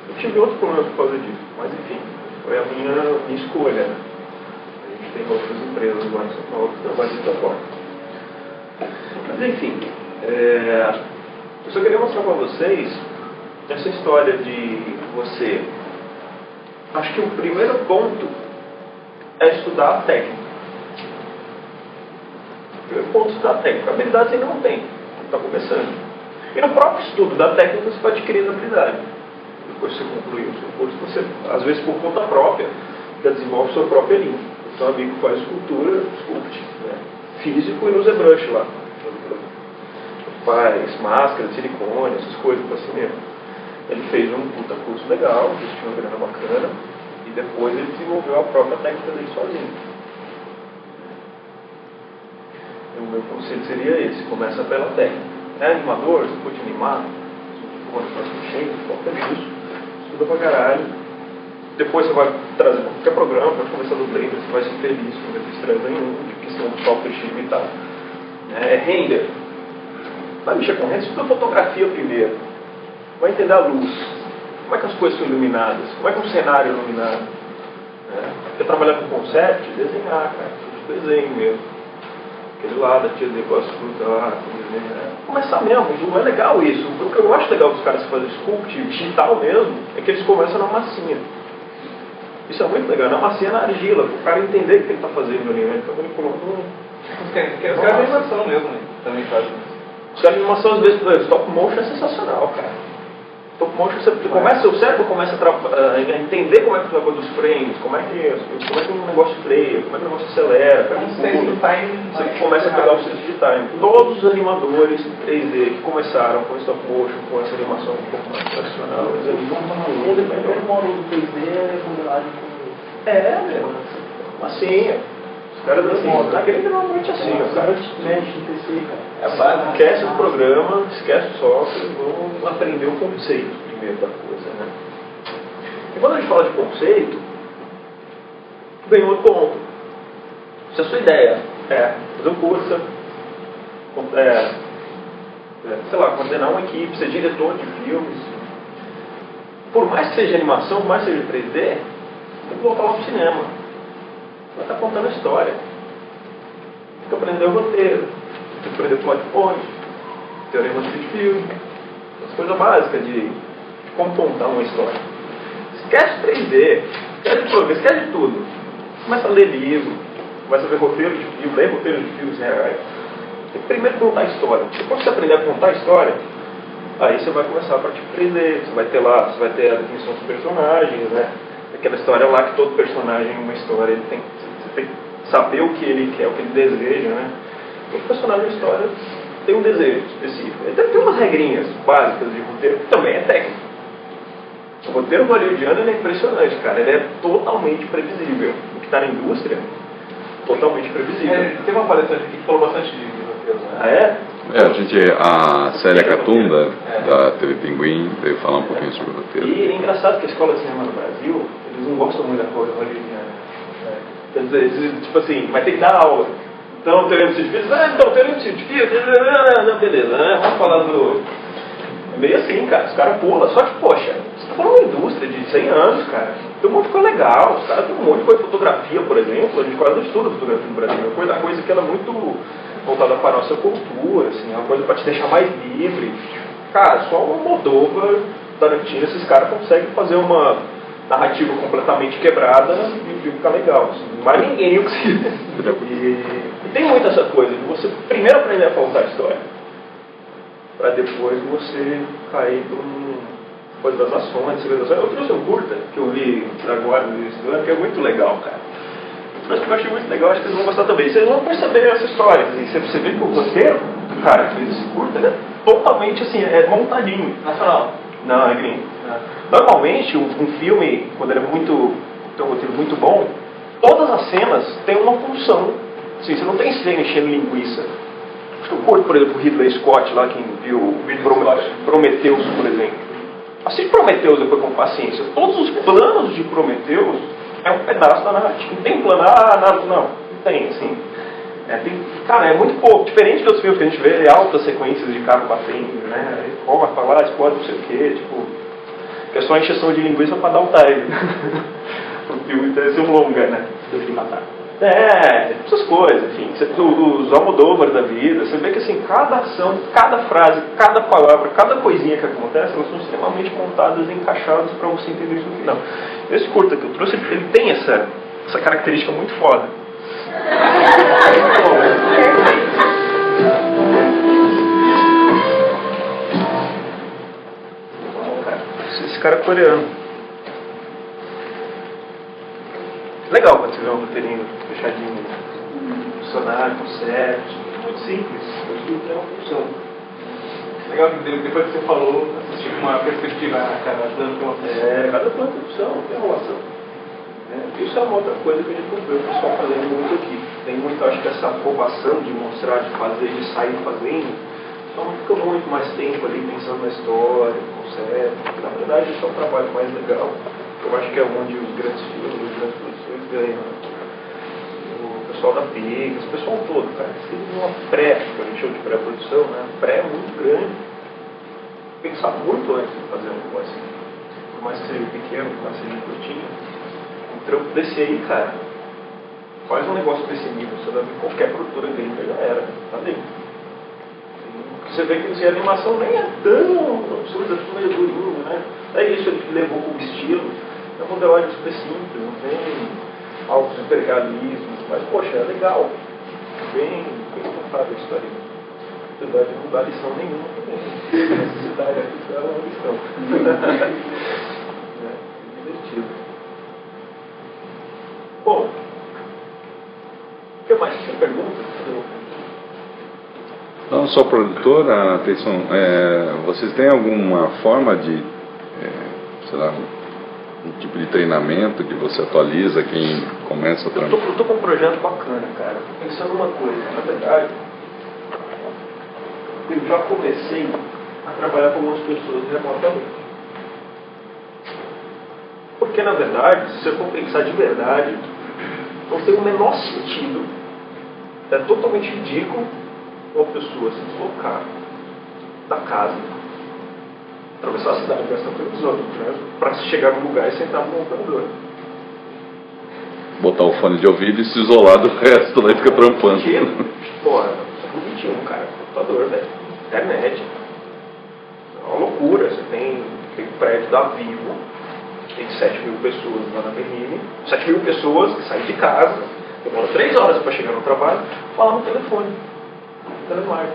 Eu tive outros problemas por causa disso, mas enfim, foi a minha escolha. Né? A gente tem outras empresas agora em São Paulo que trabalham dessa forma. Mas enfim, eu só queria mostrar para vocês essa história de você. Acho que o primeiro ponto é estudar a técnica. O primeiro ponto é estudar a técnica. A habilidade você ainda não tem, está começando. E no próprio estudo da técnica você vai adquirindo habilidade. Depois que você concluir o seu curso, você, às vezes por conta própria, já desenvolve sua própria linha. Então, um amigo faz escultura, sculpt, né? Físico e no ZBrush lá. Faz máscara de silicone, essas coisas para si mesmo. Ele fez um puta curso legal, investiu uma grana bacana, e depois ele desenvolveu a própria técnica dele sozinho. O meu conselho seria esse, começa pela técnica. É animador, você pode animar, quando você faz mexendo, foca nisso, estuda pra caralho. Depois você vai trazer qualquer programa, pode começar do Blender, você vai ser feliz, não vai ter estresse nenhum, de questão do software limitado. Render. Vai mexer com render, estuda fotografia primeiro. Vai entender a luz. Como é que as coisas são iluminadas? Como é que é um cenário iluminado? Porque trabalhar com concept, desenhar, cara. Tudo desenho mesmo. Aquele lado, aquele negócio lá, começar mesmo, não é legal isso. O que eu acho legal dos caras que fazem sculpt digital mesmo, é que eles começam na massinha. Isso é muito legal, na massinha, na argila, para o cara entender o que ele está fazendo ali, né? Ele está manipulando. Os caras de animação mesmo, né? Também fazem isso. Os caras de animação, às vezes, stop motion é sensacional, cara. Stop motion, seu cérebro começa a entender como é que vai fazer os frames, como é que um negócio freia, como é que o negócio acelera, você começa a pegar o senso de time. Todos os animadores 3D que começaram com stop motion, com essa animação um pouco mais tradicional, eles animam muito melhor. O módulo do 3D é modelagem com... Massinha. Os caras assim, naquele normalmente assim, os caras mexe em PC, cara. Esquece o programa, esquece o software, vão aprender o conceito primeiro da coisa, né? E quando a gente fala de conceito, vem outro ponto. Se a sua ideia é fazer um curso, sei lá, coordenar uma equipe, ser diretor de filmes, por mais que seja animação, por mais que seja 3D, tem que voltar lá pro cinema. Vai estar contando a história. Tem que aprender o roteiro, tem que aprender o plot point, teorema de filme, as coisas básicas de como contar uma história. Esquece 3D, esquece de tudo. Começa a ler livro, começa a ver roteiro de filme, ler roteiro de filmes reais. Tem que primeiro contar a história. Depois que você aprender a contar a história, aí você vai começar a partir de 3D. Você vai ter a definição dos personagens, né? Aquela história lá que todo personagem em uma história você tem que saber o que ele quer, o que ele deseja, né? Todo personagem na história tem um desejo específico. Ele tem umas regrinhas básicas de roteiro que também é técnico. O roteiro hollywoodiano é impressionante, cara. Ele é totalmente previsível. O que está na indústria, totalmente previsível. Tem uma palestrante aqui que falou bastante de roteiro, né? Ah, é? A Célia Catunda, da TV Pinguim, veio falar um pouquinho sobre o roteiro. E é engraçado que a escola de cinema no Brasil, eles não gostam muito da coisa hollywoodiana. Quer dizer, tipo assim, vai ter que dar aula. Então, teorema de física, teorema de física, não, beleza, né? Vamos falar do... É meio assim, cara, os caras pulam, só que, poxa, você tá falando de uma indústria de 100 anos, cara. Tem um monte de coisa legal, os caras tem um monte de coisa de fotografia, por exemplo, a gente quase não estuda fotografia no Brasil, é uma coisa que ela é muito voltada para a nossa cultura, assim, é uma coisa para te deixar mais livre. Cara, só o Almodóvar, Tarantino, esses caras conseguem fazer uma narrativa completamente quebrada e o filme fica legal, assim, mas ninguém o consegue. E tem muito essa coisa de você primeiro aprender a contar a história, para depois você cair por coisa das ações, civilizações. Eu trouxe um curta que eu vi agora no início do ano, que é muito legal, cara. Mas que eu achei muito legal, acho que vocês vão gostar também. Vocês vão perceber essa história. E você vê que o roteiro, cara, que fez esse curta, ele é totalmente assim, é montadinho. Nacional. Não, é gringo. Normalmente, um filme, quando ele é tem um roteiro muito bom, todas as cenas têm uma função. Assim, você não tem cena enchendo linguiça. Acho que eu curto, por exemplo, o Ridley Scott, lá, quem viu Prometheus, por exemplo. Assiste Prometheus depois com paciência. Todos os planos de Prometheus é um pedaço da narrativa. Não tem plano, não tem, assim. Cara, é muito pouco. Diferente de outros filmes que a gente vê, altas sequências de carro batendo, né? Forma pra lá, explode não sei o quê, tipo... Que é só encheção de linguiça pra dar o time. O filme deve ser um longa, né? Deus de matar. Essas coisas, enfim. Os Almodóvar da vida, você vê que assim, cada ação, cada frase, cada palavra, cada coisinha que acontece, elas são extremamente montadas e encaixadas para você entender isso no final. Esse curta que eu trouxe, ele tem essa característica muito foda. Esse cara é coreano. Legal quando você vê um roteirinho fechadinho, funcionário, com certo, muito simples, mas tudo tem uma função. Legal que depois que você falou, assistir com uma perspectiva a cada plano tem uma função. Cada plano tem função, tem relação. Isso é uma outra coisa que a gente não vê o pessoal fazendo muito aqui. Tem muito, acho que essa aprovação de mostrar, de fazer, de sair fazendo, só não fica muito mais tempo ali pensando na história, no conceito. Na verdade, isso é um trabalho mais legal. Eu acho que é onde os grandes filmes, as grandes produções ganham. O pessoal da Pix, o pessoal todo, cara. Se tem uma que a gente chama de pré-produção, né? Pré é muito grande. Pensar muito antes de fazer um negócio assim. Por mais que seja pequeno, por mais que seja curtinho. Um trampo desse aí, cara. Faz um negócio desse nível. Você vai ver qualquer produtora gringa, já era. Tá dentro. Você vê que a animação nem é tão absurda, tudo meio durinho, né? É isso, ele levou como estilo. É uma modelagem super simples, não tem altos imperialismos, mas, poxa, é legal. Bem contada a história. Na verdade, não dá lição nenhuma também. A necessidade aqui dá uma lição. É divertido. Bom, o que mais você pergunta? Não, só produtora, atenção, vocês têm alguma forma de, sei lá, um tipo de treinamento que você atualiza quem começa a trabalhar? Eu tô com um projeto bacana, cara. Tô pensando numa coisa, na verdade, eu já comecei a trabalhar com algumas pessoas remotamente. Porque, na verdade, se eu for pensar de verdade, não tem o menor sentido, é totalmente ridículo uma pessoa se deslocar da casa, atravessar a cidade, gastar televisão, né, para chegar no lugar e sentar no computador. Botar o fone de ouvido e se isolar do resto, lá e fica trampando. Porra, é 21, cara, computador, velho, internet. É uma loucura. Você tem prédio da Vivo, tem 7 mil pessoas lá na Berrini, 7 mil pessoas que saem de casa, demoram 3 horas para chegar no trabalho, falar no telefone. Telemarketing.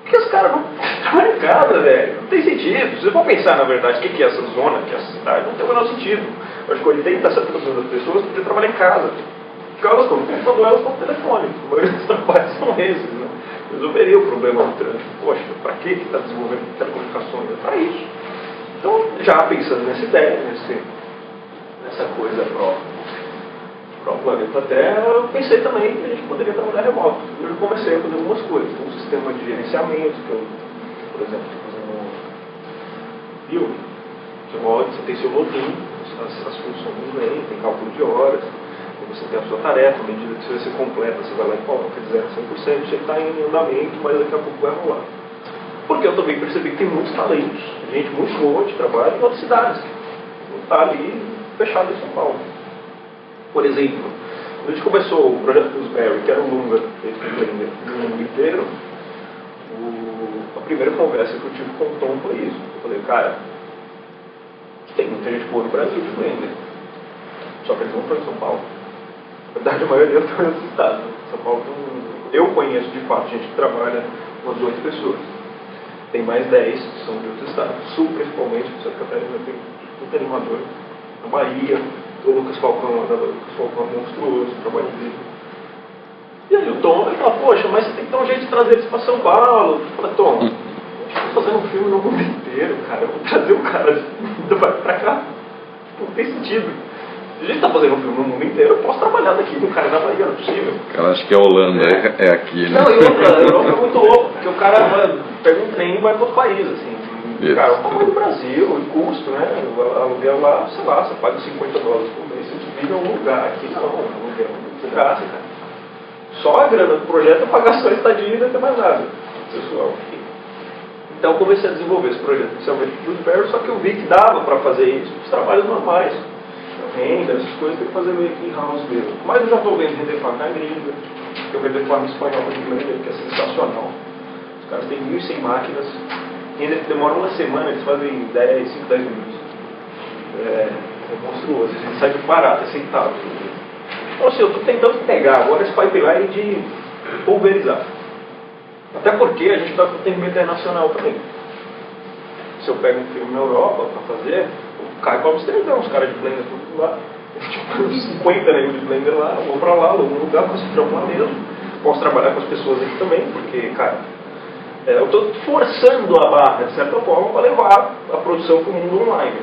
Porque os caras não trabalham em casa, velho. Não tem sentido. Se você for pensar, na verdade, o que é essa zona, que é essa cidade, não tem o menor sentido. Eu acho que 80% das pessoas podiam trabalhar em casa. Porque elas estão no computador, elas estão no telefone. Os trabalhos são esses, né? Resolveria o problema do trânsito. Poxa, para que está desenvolvendo telecomunicações? É para isso. Então, já pensando nessa ideia, nessa coisa própria. para o planeta Terra, eu pensei também que a gente poderia trabalhar remoto. Eu comecei a fazer algumas coisas. Tem um sistema de gerenciamento, que eu, por exemplo, estou fazendo um filme, que você tem seu login, as funções vêm, tem cálculo de horas, você tem a sua tarefa, à medida que você completa, você vai lá e coloca de 0 a 100%, você está em andamento, mas daqui a pouco vai rolar. Porque eu também percebi que tem muitos talentos, gente muito boa de trabalho em outras cidades, não está ali fechado em São Paulo. Por exemplo, quando a gente começou o projeto dos Barry, que era um longa feito no Blender no mundo inteiro, a primeira conversa que eu tive com o Tom foi isso. Eu falei, cara, tem muita gente boa no Brasil de Blender, só que eles não estão em São Paulo. Na verdade, a maioria está em outros estados. São Paulo, eu conheço de fato gente que trabalha umas 8 pessoas. Tem mais 10 que são de outros estados. Sul, principalmente, Santa Catarina tem muito animador. Na Bahia, o Lucas Falcão é monstruoso, trabalho dele. E aí o Tom, ele fala, poxa, mas você tem que dar um jeito de trazer eles para São Paulo. Eu falei, Tom, a gente está fazendo um filme no mundo inteiro, cara. Eu vou trazer o cara de pra cá. Não tem sentido. Se a gente está fazendo um filme no mundo inteiro, eu posso trabalhar daqui com o cara da Bahia, não é possível. Eu acho que a Holanda é aqui, né? Não, e outra, a Europa é muito louco, porque o cara pega um trem e vai para outro país, assim. Isso. Cara, o tamanho do Brasil, o custo, né? O aluguel lá, sei lá, você paga $50 por mês, você vive em algum lugar. Aqui não, aluguel, não graça, cara. Só a grana do projeto é pagar só a estadia e não tem mais nada. Pessoal. Então eu comecei a desenvolver esse projeto, especialmente para os Barry, só que eu vi que dava para fazer isso, os trabalhos normais. Renda, essas coisas tem que fazer meio que in-house mesmo. Mas eu já estou vendo render farm na gringa, eu vendo farm espanhol de Blender, que é sensacional. Os caras têm 1.100 máquinas, e ainda demora uma semana, eles fazem 5, 10 minutos. É monstruoso, a gente sai de barato, é centavo. Então assim, eu estou tentando pegar agora esse pipeline de pulverizar. Até porque a gente está com o tempo internacional também. Se eu pego um filme na Europa para fazer, cai para Amsterdã, os caras de Blender tudo lá. Tipo, 50 negros de Blender lá, eu vou para lá, vou num lugar, posso ir lá mesmo. Posso trabalhar com as pessoas aqui também, porque, cara, eu estou forçando a barra, de certa forma, para levar a produção para o mundo online.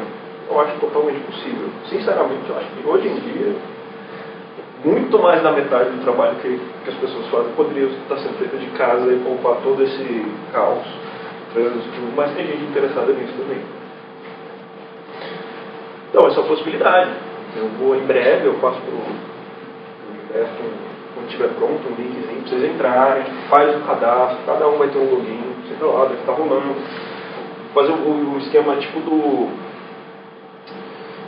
Eu acho totalmente possível. Sinceramente, eu acho que hoje em dia, muito mais da metade do trabalho que as pessoas fazem poderia estar sendo feita de casa e poupar todo esse caos. Mas tem gente interessada nisso também. Então, essa é uma possibilidade. Eu vou em breve, eu faço para o universo, quando estiver pronto, um linkzinho para vocês entrarem, faz o cadastro, cada um vai ter um login, você entra lá, deve estar rolando. Fazer o esquema tipo do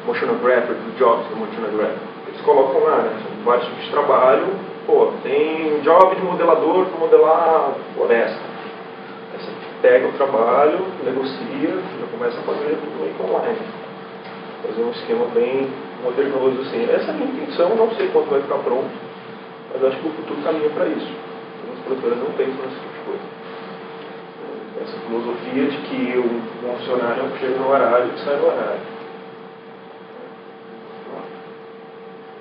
Motionographer, do Jobs do Motionographer. Eles colocam lá, né? São vários tipos de trabalho. Pô, tem um job de modelador para modelar floresta. Aí você pega o trabalho, negocia, já começa a fazer tudo meio que online. Fazer um esquema bem modernoso assim. Essa é a minha intenção, não sei quando vai ficar pronto, mas acho que o futuro caminha para isso. As produtoras não pensam nesse tipo de coisa. Essa filosofia de que um funcionário chega no horário e sai no horário.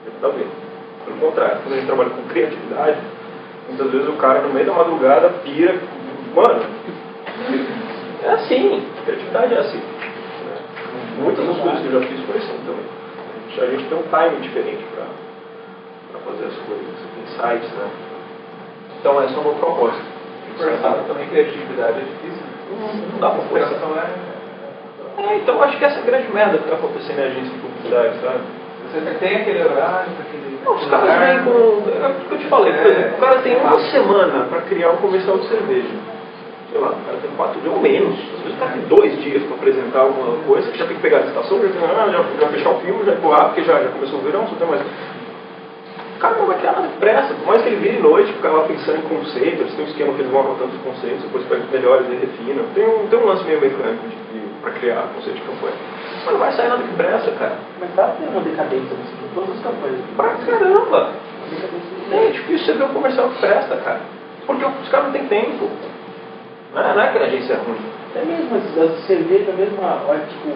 Não dá a ver. Pelo contrário, quando a gente trabalha com criatividade, muitas vezes o cara no meio da madrugada pira. Mano, é assim, criatividade é assim. Muitas das coisas que eu já fiz foram assim também. A gente tem um timing diferente para fazer as coisas, insights, né? Então essa é uma proposta. Também criatividade é difícil. Não dá para forçar. Então acho que essa é a grande merda que está acontecendo em agência de publicidade, sabe? Você tem aquele horário, aquele... Não, os caras vêm com... É o que eu te falei, por exemplo, o cara tem uma semana para criar um comercial de cerveja. Sei lá, o cara tem 4 dias ou menos. Às vezes o cara tem 2 dias para apresentar alguma coisa, que já tem que pegar a estação, já fechar o filme, já empurrar, porque já começou o verão, só tem mais. O cara não vai criar nada depressa, por mais que ele vire noite, ficar lá pensando em conceitos, eles têm um esquema que eles vão anotando os conceitos, depois pega os melhores e refinam. Tem um lance meio mecânico para criar conceito de campanha. Mas não vai sair nada depressa, cara. Mas tá tendo uma decadência em todas as campanhas. Pra caramba! É difícil você ver um comercial que presta, cara. Porque os caras não têm tempo. Não é que a agência é ruim. É mesmo, as cervejas mesmo, olha, tipo,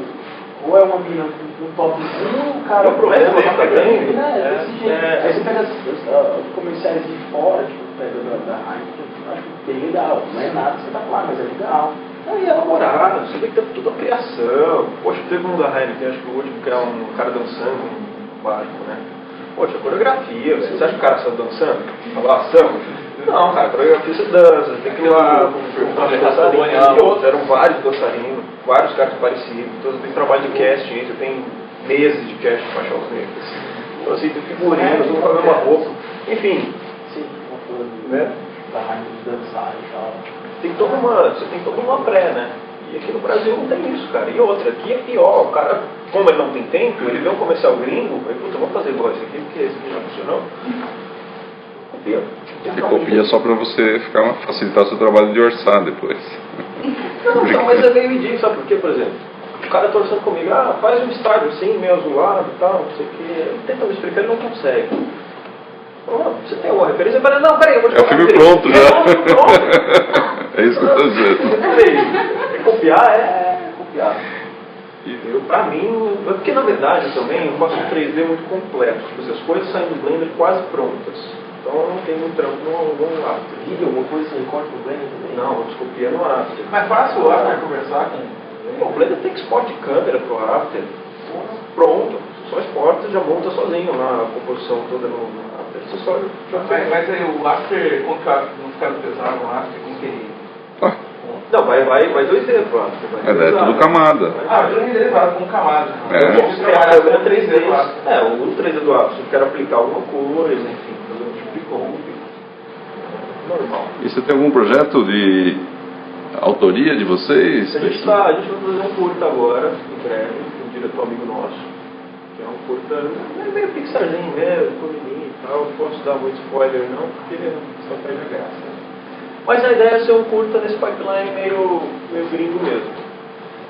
ou é uma mina no top 1, o cara... O problema é que tá grande. Desse jeito. Aí você pega os comerciais de fora, tipo, pega da Heineken, acho que bem legal. Não é nada espetacular, mas é legal. Aí é elaborado, você tem que ter toda a criação. Poxa, teve um da Heineken, acho que o último, que é um cara dançando um barco, né? Poxa, coreografia, vocês acham que o cara saiu dançando? Abração? Não, cara, coreografia você dança, tem que ir lá com dançarino e outros, eram vários dançarinos, vários caras parecidos, então tem trabalho de casting, você tem meses de casting para achar os negros. Então assim, tem figurinos, um com a mesma roupa, enfim. Sim, Né? da rainha de dançar e tal. Você tem toda uma pré, né? E aqui no Brasil não tem isso, cara. E outra, aqui é pior. O cara, como ele não tem tempo, ele vê um comercial gringo, aí, puta, vamos fazer igual esse aqui, porque esse aqui já funcionou. Copia. E copia só para você facilitar o seu trabalho de orçar depois. Não, mas é meio ridículo, sabe por quê, por exemplo? O cara torcendo comigo, faz um estádio assim, meio azulado e tal, não sei o quê. Ele tenta me explicar, ele não consegue. Você tem alguma referência? Eu falei, não, peraí, eu vou te É o filme pronto já. Pronto. É isso que eu estou dizendo. É copiar, copiar. Pra mim, porque na verdade também eu faço um 3D muito completo. As coisas saem do Blender quase prontas. Então eu não tenho muito trampo no After. Vídeo, alguma coisa você recorta no Blender também? Não, eu descopia no After. Mas fácil o After conversar com... O Blender tem export de câmera pro After. Pronto. Só exporta e já monta sozinho lá a composição toda no After. Você só mas aí o After, como não ficar pesado o After, como que ele... Não, vai 2D pro After. É tudo camada. tudo renderizado com camada. O 3D. O 3D do After. Se eu quero aplicar alguma coisa, enfim, fazer um tipo de compra. Normal. E você tem algum projeto de autoria de vocês? A gente vai fazer um curta agora, em breve, com um diretor amigo nosso, que é um curta meio pixarzinho mesmo, pequenininho e tal. Não posso dar muito spoiler não, porque só perde a graça. Mas a ideia é ser um curta nesse pipeline meio gringo mesmo.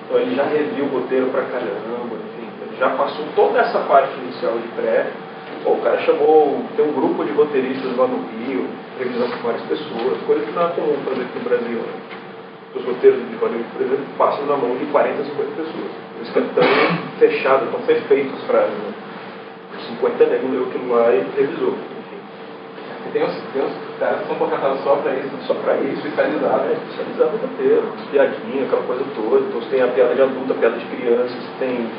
Então ele já reviu o roteiro pra caramba, enfim, ele já passou toda essa parte inicial de pré. O cara tem um grupo de roteiristas lá no Rio, revisando com várias pessoas, coisa que não é comum fazer aqui no Brasil, né? Os roteiros de Hollywood, por exemplo, passam na mão de 40, 50 pessoas. Eles estão fechados, estão perfeitos para 50 negros leu aquilo lá e revisou. E tem uns caras que são contratados só para isso. Só para isso. Especializado. Especializado no roteiro. Piadinha, aquela coisa toda. Então você tem a piada de adulto, a piada de crianças. Tem,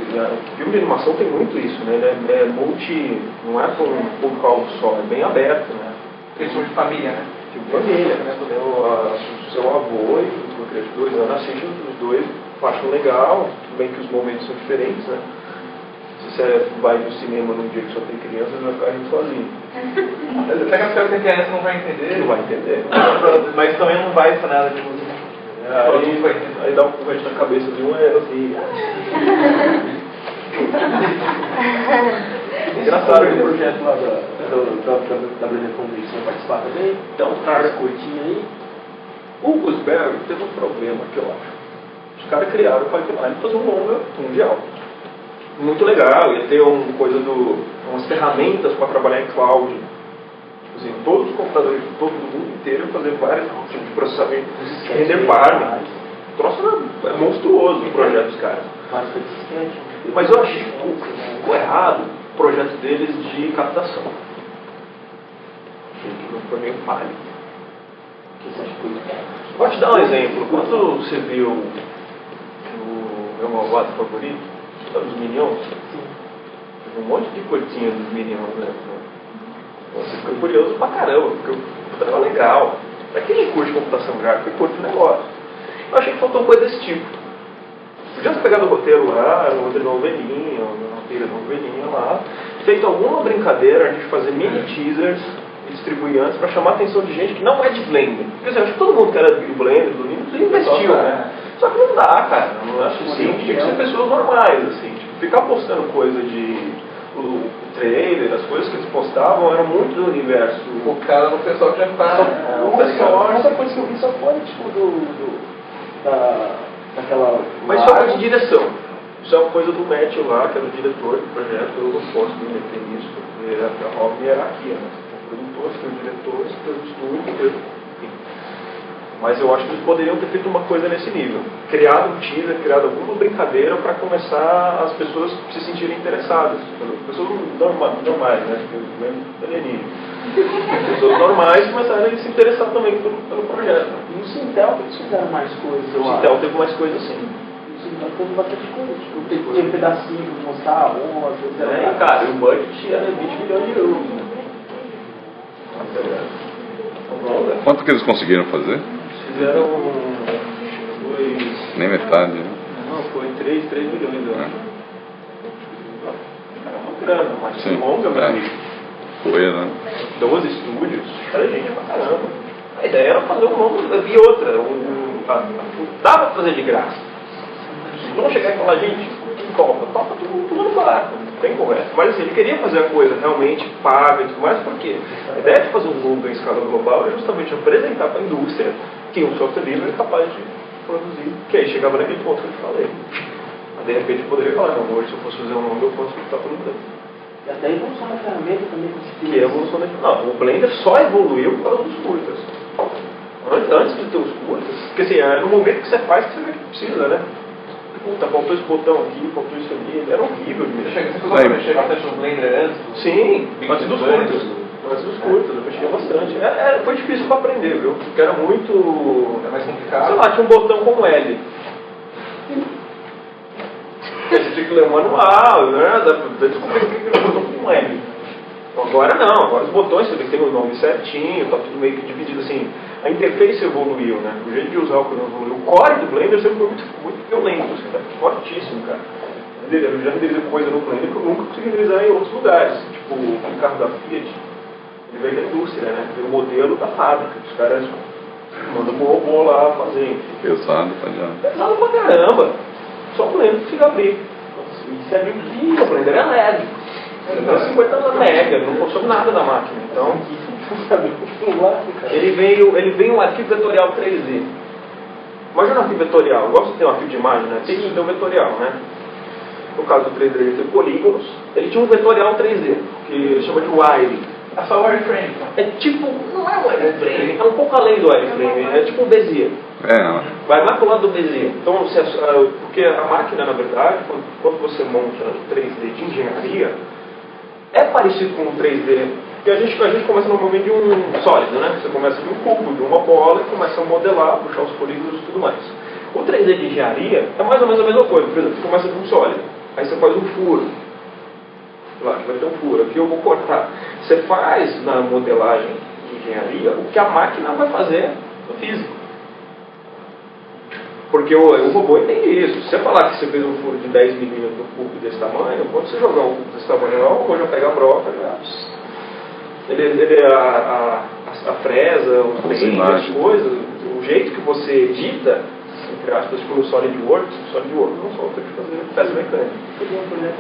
filme de animação tem muito isso, né? É multi... Não é para um público-alvo só, é bem aberto, né? Questão de família, né? Tipo família, né? O seu avô e uma criança de 2 anos assistem os dois, acham legal, tudo bem que os momentos são diferentes, né? Se você vai no cinema num dia que só tem criança, você vai ficar rindo sozinho. Até que as pessoas que tem criança não vai entender. Não vai entender. Mas também não vai ser nada de música. Aí dá um corrente na cabeça de um assim. Engraçado o projeto lá da Blender Foundation, você vai participar também? Então, um cara curtinho aí. O Gooseberry teve um problema que eu acho. Os caras criaram o pipeline para fazer um longa mundial. Muito legal, ia ter umas ferramentas para trabalhar em cloud. Assim, todos os computadores de todo mundo inteiro iam fazer vários tipos de processamento. Render farm. O troço é monstruoso o projeto dos caras. Mas eu achei ficou errado o projeto deles de captação. Achei que não foi meio falho. Vou te dar um exemplo. Quando você viu o meu malvado favorito, os Minions, teve um monte de curtinha dos Minions, né? Você fica curioso pra caramba, porque o era legal. Pra quem curte computação gráfica e curte o negócio. Eu achei que faltou coisa desse tipo. Podia ter pegado o roteiro lá, o roteiro de novelinha, uma trilha de novelinha lá, feito alguma brincadeira, a gente fazer mini teasers e distribuir antes pra chamar a atenção de gente que não é de Blender. Porque assim, eu acho que todo mundo que era de Blender, do Linux, investiu, né? Só que não dá, cara. Não acho assim, tinha que ser pessoas normais, assim. Tipo, ficar postando coisa de... O trailer, as coisas que eles postavam eram muito do universo. O cara no pessoal que já tá... Outra coisa que eu vi só foi, tipo, daquela... Mas só de direção. Isso é uma coisa do Matt lá, que era o diretor do projeto. Eu não posso me meter nisso, porque a óbvia hierarquia, né? Você tem o produtor, você tem o diretor, você tem o estúdio, enfim. Mas eu acho que eles poderiam ter feito uma coisa nesse nível. Criado um teaser, criado alguma brincadeira para começar as pessoas se sentirem interessadas. Pessoas normais, né? Pessoas normais começaram a se interessar também pelo projeto. E no Sintel, eles fizeram mais coisas, eu O acho. Sintel teve mais coisas assim. O teve bastante coisa. Tipo, tem um pedacinho pra mostrar a roda, etc. Cara, o budget era 20 milhões de euros. Quanto que eles conseguiram fazer? Fizeram Nem metade, né? Não, foi 3 milhões, eu acho. Era uma grana, mas Sim. longa, meu amigo. Foi, né? 12 estúdios, era gente pra caramba. A ideia era fazer um nome e outra. Dava pra fazer de graça. Não chegar e falar, gente, topa tudo no barato, não tem conversa. Mas assim, ele queria fazer a coisa realmente paga e tudo mais, porque a ideia de fazer um jogo em escala global é justamente apresentar para a indústria que um software livre é capaz de produzir. Que aí chegava naquele ponto que eu te falei. Mas de repente eu poderia falar, não, hoje se eu fosse fazer um nome eu posso estar tudo bem. E até a evolução da ferramenta também conseguiu. Que é a evolução da... Não, o Blender só evoluiu por causa dos curtas. Antes de ter os curtas, porque assim, é no momento que você faz que você vê que precisa, né? Puta, faltou esse botão aqui, faltou isso ali, era horrível de mexer. Você usou pra mexer bastante no Blender antes? Sim, antes dos curtas. Antes dos curtas, eu mexia bastante. Foi difícil pra aprender, viu? Porque era muito... É mais complicado? Sei lá, tinha um botão com L. Você tinha que ler um manual, né? Descobrir o que era um botão com L. Agora não, agora os botões você vê que tem o nome certinho, tá tudo meio que dividido assim. A interface evoluiu, né? O jeito de usar o programa evoluiu. O core do Blender sempre foi muito violento, assim, tá? Fortíssimo, cara. Eu já renderizei coisa no Blender que eu nunca consegui renderizar em outros lugares. Tipo, o carro da Fiat, ele veio da indústria, né? Veio o modelo da fábrica. Os caras mandam o robô lá fazer. Pesado, tá já. Pesado pra caramba. Só o Blender conseguiu abrir. E se abriu que o Blender é leve. Ele tem 50 mega, não consome nada da máquina. Então, ele veio um arquivo vetorial 3D. Imagina um arquivo vetorial, igual você tem um arquivo de imagem, né? Tem que ter um vetorial, né? No caso do 3D, ele tem polígonos. Ele tinha um vetorial 3D, que ele chama de wire. É só o wireframe. É tipo, não é um wireframe, é um pouco além do wireframe, é tipo um Bezier. Vai mais pro lado do Bezier. Então, porque a máquina, na verdade, quando você monta 3D de engenharia, é parecido com um 3D, porque a gente começa normalmente de um sólido, né? Você começa de um cubo, de uma bola, e começa a modelar, puxar os polígonos e tudo mais. O 3D de engenharia é mais ou menos a mesma coisa. Por exemplo, você começa de um sólido, aí você faz um furo. Lá, vai ter um furo, aqui eu vou cortar. Você faz na modelagem de engenharia o que a máquina vai fazer no físico. Porque o robô entende isso. Se você falar que você fez um furo de 10 milímetros no cubo desse tamanho, quando você jogar um cubo desse tamanho, o robô já pega a broca, a fresa, os dentes, as coisas, o jeito que você edita, entre aspas, tipo no SolidWorks não só de fazer peça mecânica.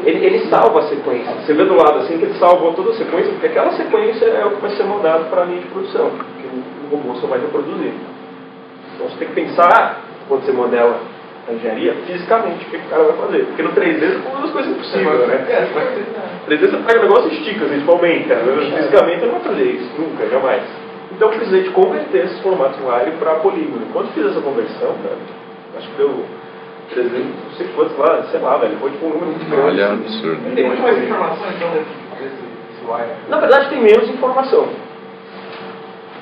Ele salva a sequência. Você vê do lado assim que ele salvou toda a sequência, porque aquela sequência é o que vai ser mandado para a linha de produção, que o robô só vai reproduzir. Então você tem que pensar, quando você modela a engenharia, fisicamente, o que o cara vai fazer. Porque no 3D você faz as coisas impossíveis, né? No 3D você pega o negócio e estica, assim, tipo, aumenta. Fisicamente eu não vou fazer isso, nunca, jamais. Então eu precisei de converter esses formatos wire para polígono. Quando fiz essa conversão, cara, acho que deu 300, não sei quantos lá, sei lá, velho, foi tipo um número muito grande. Olha, absurdo. Tem muito mais informação então desse wire? Na verdade tem menos informação.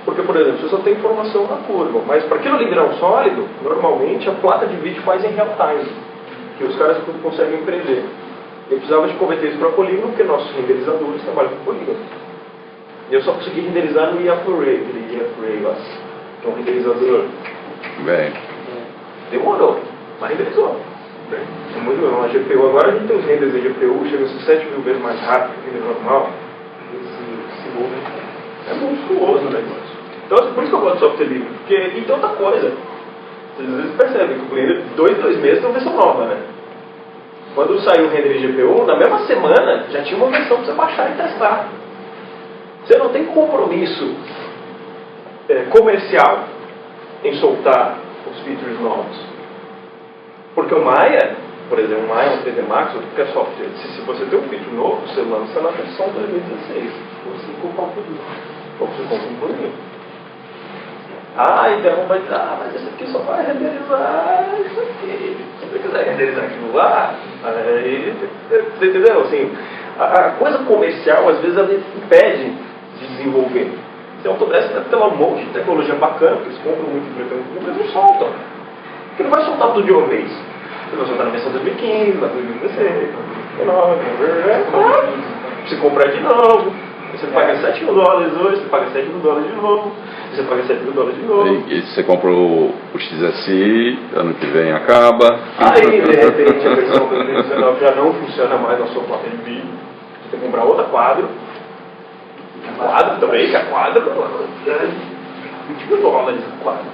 Porque, por exemplo, você só tem informação na curva, mas para aquilo ali virar um sólido, normalmente a placa de vídeo faz em real time, que os caras conseguem prever. Eu precisava de converter isso para polígono, porque nossos renderizadores trabalham com polígono. E eu só consegui renderizar no EFRAY, aquele EFRAY lá, que é um renderizador. Bem. Demorou, mas renderizou. É muito bom. A GPU, agora a gente tem os renders da GPU, chega a ser 7 mil vezes mais rápido que o render normal. Esse movimento é monstruoso o negócio. Então, por isso que eu gosto de software livre, porque e tem outra coisa. Vocês às vezes percebem que o Blender, 2 meses tem uma versão nova, né? Quando saiu o render de GPU, na mesma semana já tinha uma versão para você baixar e testar. Você não tem compromisso comercial em soltar os features novos. Porque o Maya, por exemplo, o Maya é um 3D Max, ou qualquer software, se você tem um feature novo, você lança na versão 2016. Você compra um pouquinho. Ou você compra um pouquinho. Então vai dar, mas esse aqui só vai renderizar isso aqui. Se você quiser renderizar aquilo lá, aí, você entendeu? Assim, a coisa comercial, às vezes, ela impede de desenvolver. Se a Autodesk deve ter um monte de tecnologia bacana, porque eles compram muito diretamente, mas não soltam. Porque não vai soltar tudo de uma vez. Você está na versão 2015, na 2016, 2019, você comprar de novo. Você paga $7 mil hoje, você paga $7 mil de novo, você paga $7 mil de novo. E você comprou o XSI, ano que vem acaba. Aí, de repente, a versão 2019 já não funciona mais na sua placa de vídeo. Você tem que comprar outra quadro. Quadro também, que é quadro, $20 mil a quadro.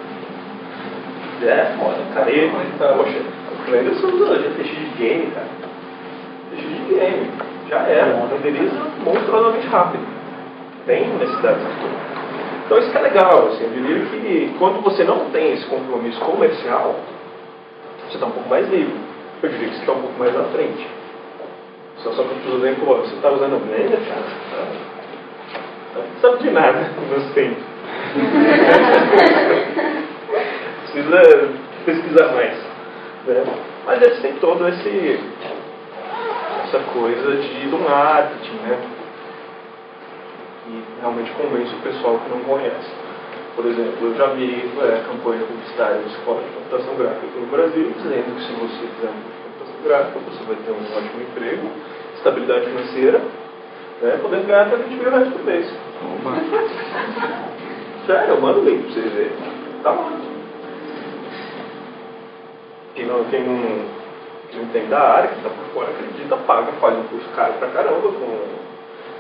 Foda, cara. E, poxa, o Windows usa GTX de game, cara. GTX de game. Já era, renderiza monstruosamente rápido. Tem necessidade dessa coisa. Então isso que é legal, assim, eu diria que quando você não tem esse compromisso comercial, você está um pouco mais livre. Eu diria que você está um pouco mais à frente. Só para as pessoas verem, pô, você está usando o Blender, cara? Não sabe de nada nos tempos. Precisa pesquisar mais. Né? Mas eles têm todo essa coisa do marketing, né? E realmente convence o pessoal que não conhece. Por exemplo, eu já vi campanha publicitária de escola de computação gráfica aqui no Brasil, dizendo que se você fizer um curso de computação gráfica, você vai ter um ótimo emprego, estabilidade financeira, né, podendo ganhar até R$20 mil por mês. Sério, eu mando o link pra vocês verem. Tá lá. Quem não entende da área, que está por fora, acredita, paga, faz um curso caro pra caramba.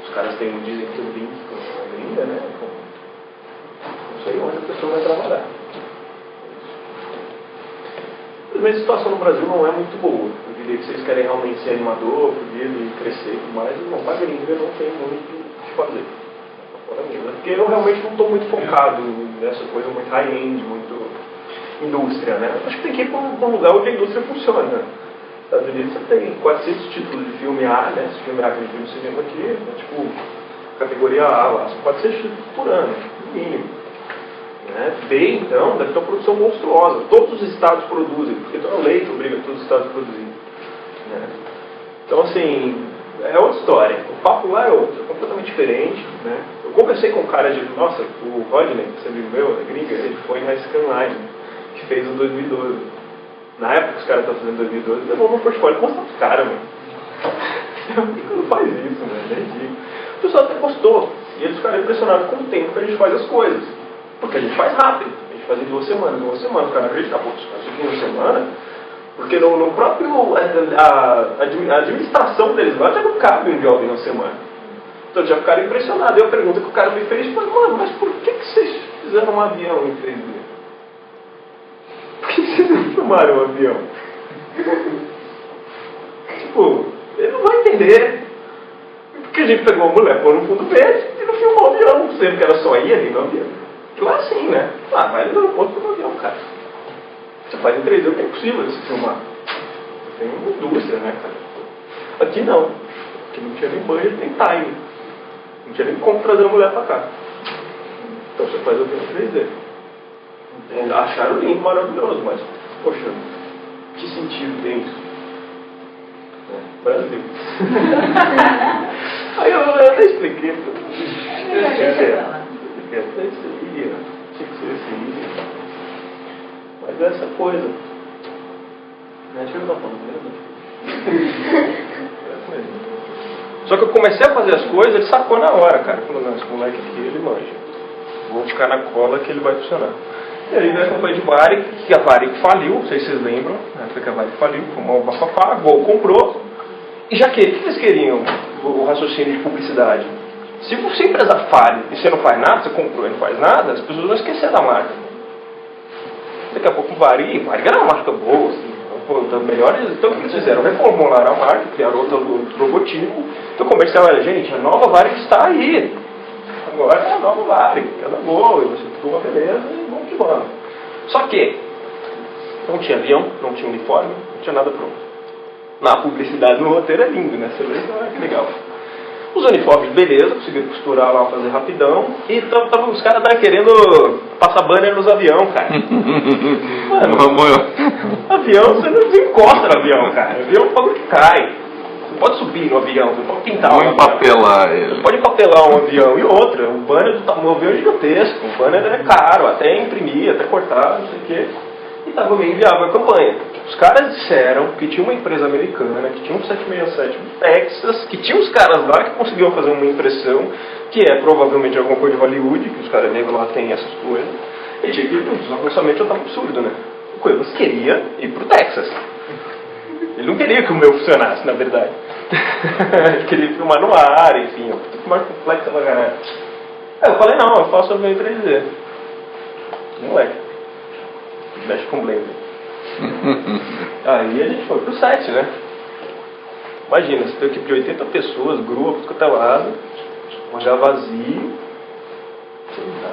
Os caras dizem que o link com a gringa, né? Não sei onde a pessoa vai trabalhar. Mas a situação no Brasil não é muito boa. Eu diria que vocês querem realmente ser animador, e crescer e tudo mais, não, pra gringa não tem muito o que fazer. Porque eu realmente não estou muito focado nessa coisa muito high-end, muito indústria, né? Acho que tem que ir para um lugar onde a indústria funciona. Nos Estados Unidos você tem 400 títulos de filme A, né? Esse filme A que a gente viu no cinema aqui, né? Tipo, categoria A lá, são 400 títulos por ano, no mínimo. Né? B, então, deve ter uma produção monstruosa. Todos os estados produzem, porque tem uma lei que obriga todos os estados a produzir. Né? Então, assim, é outra história. O papo lá é outro, é completamente diferente. Né? Eu conversei com um cara de... Nossa, o Rodney, esse amigo meu, da gringa, ele foi na Scanline, que fez em 2012. Na época que os caras estavam fazendo 2012, levou meu portfólio e mostrou pros caras, mano. Por que não faz isso, né? É ridículo. O pessoal até gostou. E eles ficaram impressionados com o tempo que a gente faz as coisas. Porque a gente faz rápido. A gente faz em 2 semanas. 2 semanas, o cara acredita, pô, isso aqui em 1 semana. Porque no próprio... A administração deles lá já não cabe um job em 1 semana. Então já ficaram impressionados. Eu pergunto que o cara me fez, mano, mas por que vocês fizeram um avião em 3D? Por que vocês não filmaram um avião? Tipo, ele não vai entender. Porque a gente pegou uma mulher, pôr no fundo verde e não filmou o avião, sendo que ela só ia ali no avião. Lá assim, né? Vai no aeroporto pro avião, cara. Você faz em 3D, é impossível de se filmar. Tem uma indústria, né, cara? Aqui não. Aqui não tinha nem budget, nem time. Não tinha nem como trazer a mulher pra cá. Então você faz o avião em 3D. Acharam lindo, maravilhoso, mas, poxa, que sentido tem isso? Brasil. Aí eu até expliquei. Tinha que ser assim. Mas é essa coisa. Deixa eu dar Só que eu comecei a fazer as coisas, ele sacou na hora, cara. Falou, não, esse moleque aqui, ele manja. Vou ficar na cola que ele vai funcionar. E aí veio a campanha de Varig, que a Varig faliu, não sei se vocês lembram, né? Que a Varig faliu, foi uma bafafá, a Gol comprou. E já que, o que eles queriam, o raciocínio de publicidade? Se a empresa falha e você não faz nada, você comprou e não faz nada, as pessoas vão esquecer da marca. Daqui a pouco o Varig era uma marca boa, assim, das melhores. Então o que eles fizeram? Reformularam a marca, criaram outro logotipo. Então o comercial era, gente, a nova Varig está aí. Agora é a nova Varig, ela é boa, e você ficou uma beleza e vamos que vamos. Só que não tinha avião, não tinha uniforme, não tinha nada pronto. Na publicidade, no roteiro é lindo, né? Você vê, que legal. Os uniformes, beleza, conseguiram costurar lá, fazer rapidão. E tava os caras querendo passar banner nos aviões, cara. Mano, avião, você não encosta no avião, cara. O avião é um bagulho que cai. Você pode subir no avião, você pode pintar um avião. Empapelar ele. Você pode empapelar um avião. E outra, o banner do avião é gigantesco. O banner é caro, até imprimir, até cortar, não sei o quê. e estava meio inviável a campanha. Os caras disseram que tinha uma empresa americana, que tinha um 767 do Texas, que tinha os caras lá que conseguiam fazer uma impressão, que é provavelmente alguma coisa de Hollywood, que os caras negros lá têm essas coisas, e tinha que ir tudo, só que o orçamento já estava absurdo, né? O Cuevas queria ir pro Texas. Ele não queria que o meu funcionasse, na verdade. Ele queria filmar no ar, enfim, tudo mais complexo pra caralho. Aí eu falei, não, eu faço em 3D. Moleque. Mexe com Blender. Aí a gente foi pro set, né? Imagina, você tem uma equipe de 80 pessoas, grua pro qualquer lado, hangar vazio, sei lá,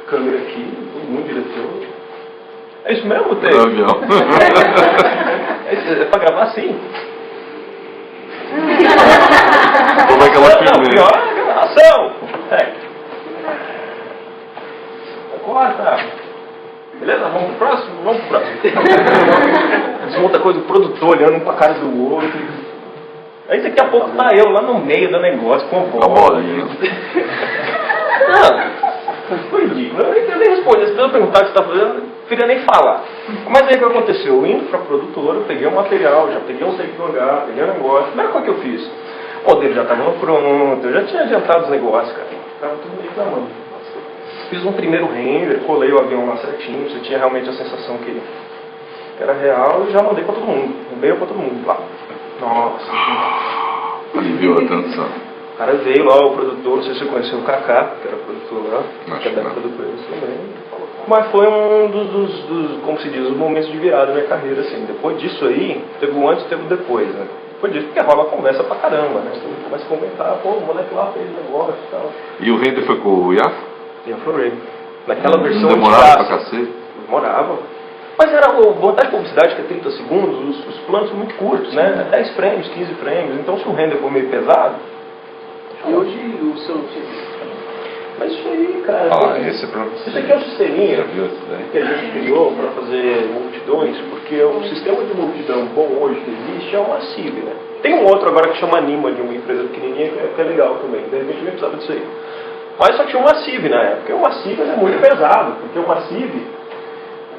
câmera aqui, todo mundo diretor. É isso mesmo, Tê? No avião. É pra gravar assim. Como é que ela Não, filma? pior é a gravação. Corta. Beleza? Vamos pro próximo? Vamos pro próximo. Desmonta a coisa do produtor olhando um pra cara do outro. Aí daqui a pouco tá eu lá no meio do negócio com a bolinha. Não, foi ridículo. Eu nem respondi. Se eu perguntar o que você tá fazendo, eu não queria nem falar. Mas aí o que aconteceu? Eu indo pra produtora, eu peguei o material, já peguei um safe do hangar, peguei o negócio. A primeira coisa que eu fiz, o modelo já tava pronto, eu já tinha adiantado os negócios, cara. Tava tudo meio na mão. Fiz um primeiro render, colei o avião lá certinho, você tinha realmente a sensação que era real e já mandei pra todo mundo. E-mail pra todo mundo. Lá. Nossa. Aliviou a tensão. O cara veio lá, o produtor, não sei se você conheceu o Kaká, que era produtor lá, Acho que é da que época do Coelho também. Mas foi um dos, como se diz, os momentos de virada da minha carreira, assim. Depois disso aí, teve o antes e teve o depois, né? Depois disso, porque rola conversa pra caramba, né? Você começa a comentar, pô, o moleque lá fez negócio e tal. E o render foi com o Iaf? E eu falei, naquela versão Demorava de pra cacete? Demorava. Mas era a vontade de publicidade, que é 30 segundos, os planos são muito curtos, né? 10 frames, 15 frames. Então, se o render for meio pesado... E hoje o seu... Mas isso aí, cara... Esse é pra... Isso aqui é um sisteminha Já viu isso daí? que a gente criou para fazer multidões, porque o sistema de multidão bom hoje que existe é o Massive, né? Tem um outro agora que chama Anima, de uma empresa pequenininha, que é legal também. De repente nem precisava disso aí. Mas só tinha o Massive na época. E o Massive é muito pesado, porque o Massive,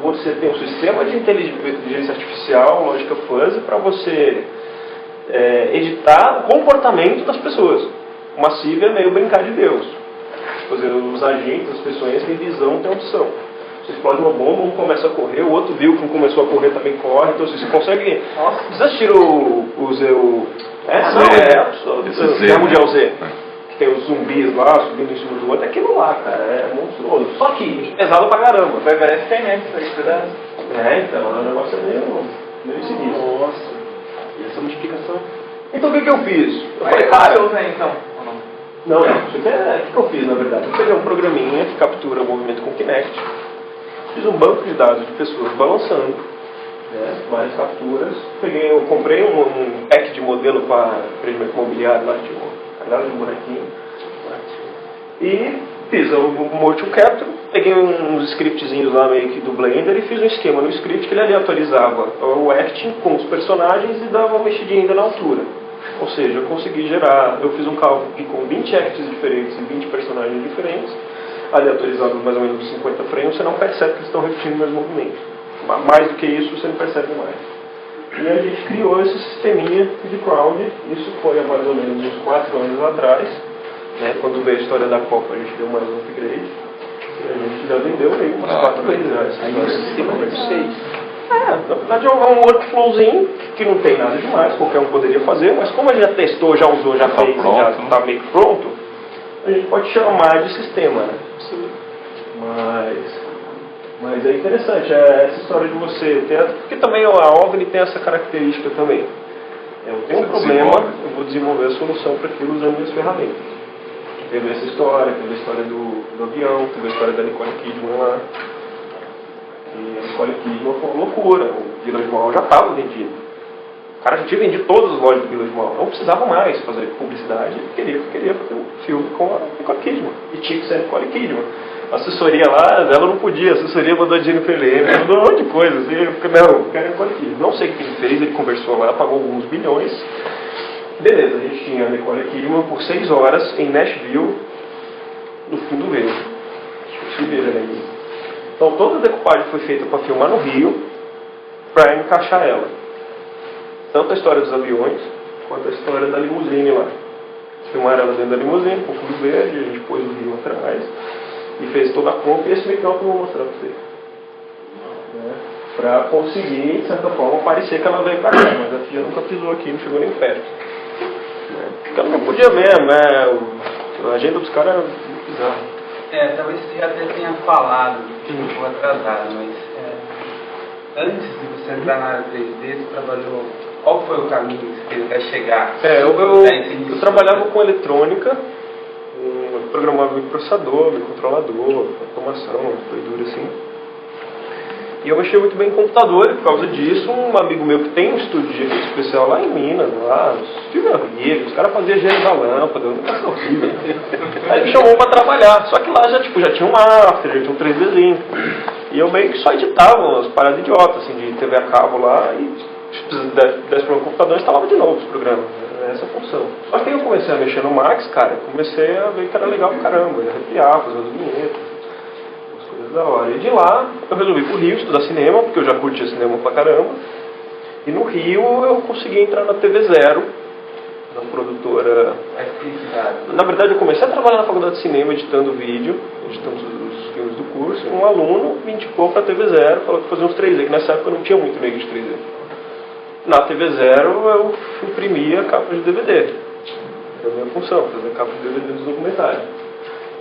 você tem um sistema de inteligência artificial, lógica fuzzy, para você editar o comportamento das pessoas. O Massive é meio brincar de Deus. Fazer os agentes, as pessoas têm visão, têm opção. Você explode uma bomba, um começa a correr, o outro viu que um começou a correr também corre. Então você consegue... Vocês assistiram o Z... Guerra Mundial Z. Tem os zumbis lá, subindo em cima do outro, é aquilo lá, cara, é monstruoso. Só que pesado pra caramba. Vai ver essa internet, isso aí, pedaço. Então, o negócio é meio sinistro. Nossa. E essa multiplicação? Então o que eu fiz? Eu Aí falei, é cara... gostoso, né, então? Ou não? Não, isso aqui o que eu fiz, na verdade. Eu peguei um programinha que captura o movimento com Kinect. Fiz um banco de dados de pessoas balançando, né, várias capturas. Eu comprei um pack de modelo para empreendimento imobiliário lá, tipo, carregado de bonequinho. E fiz o Motion Capture, peguei uns scriptzinhos lá meio que do Blender e fiz um esquema no script que ele ali atualizava o acting com os personagens e dava uma mexidinha ainda na altura. Ou seja, eu consegui gerar, eu fiz um cálculo que com 20 acts diferentes e 20 personagens diferentes, aleatorizados mais ou menos 50 frames, você não percebe que eles estão repetindo o mesmo movimento. Mais do que isso, você não percebe mais. E a gente criou esse sisteminha de crowd, isso foi há mais ou menos uns 4 anos atrás, né, quando veio a história da Copa, a gente deu mais um upgrade, e a gente já vendeu aí umas 4 vezes. Aí o sistema de vocês. Na verdade é um workflowzinho que não tem nada demais, qualquer um poderia fazer, mas como ele já testou, já usou, já fez, já está meio que pronto, a gente pode chamar de sistema, né? Mas é interessante, essa história de você ter, porque também a OVNI tem essa característica também. Eu tenho um problema, eu vou desenvolver a solução para aquilo usando minhas ferramentas. Teve essa história, teve a história do avião, teve a história da Nicole Kidman lá. E a Nicole Kidman foi uma loucura. O Village Mall já estava vendido. O cara já tinha vendido todas as lojas do Village Mall. Não precisava mais fazer publicidade. Queria fazer um filme com a Nicole Kidman. E tinha que ser a Nicole Kidman. A assessoria lá, ela não podia. A assessoria mandou a Jennifer Lane, mandou um monte de coisa. Assim, eu fiquei, não, quero a Nicole Kidman. Não sei o que ele fez, ele conversou lá, pagou alguns bilhões. Beleza, a gente tinha a Nicole Kidman por 6 horas em Nashville, no fundo verde. Se veja aí. Então toda a decupagem foi feita para filmar no Rio, para encaixar ela. Tanto a história dos aviões, quanto a história da limusine lá. Filmaram ela dentro da limusine, com fundo verde, a gente pôs o Rio atrás, e fez toda a compra, e esse microfone que eu vou mostrar para vocês. Para conseguir, de certa forma, parecer que ela veio para cá, mas a filha nunca pisou aqui, não chegou nem perto. Porque ela não podia mesmo, a agenda dos caras é bizarra. Talvez você já até tenha falado, um pouco atrasado, mas antes de você entrar na área 3D, você trabalhou. Qual foi o caminho que você fez até chegar? Eu trabalhava com eletrônica, programava microprocessador, microcontrolador, automação, coisas assim. E eu mexia muito bem em computador, e por causa disso, um amigo meu que tem um estúdio de efeito especial lá em Minas, lá, os filmes horríveis, os caras faziam gênio da lâmpada, um negócio horrível. Aí ele me chamou pra trabalhar, só que lá já tinha um After, já tinha um 3Dzinho. E eu meio que só editava umas paradas idiotas, assim, de TV a cabo lá, e se desse para um computador, eu instalava de novo os programas. Essa é a função. Só que aí eu comecei a mexer no Max, cara, comecei a ver que era legal pra caramba, ia arrepiar, fazer as vinhetas. Da hora. E de lá eu resolvi ir pro Rio estudar cinema, porque eu já curtia cinema pra caramba. E no Rio eu consegui entrar na TV Zero, na produtora. Na verdade eu comecei a trabalhar na faculdade de cinema editando vídeo, editando os filmes do curso. Um aluno me indicou pra TV Zero, falou que fazia uns 3D, que nessa época não tinha muito meio de 3D. Na TV Zero eu imprimia a capa de DVD. Era a minha função, fazer a capa de DVD dos documentários.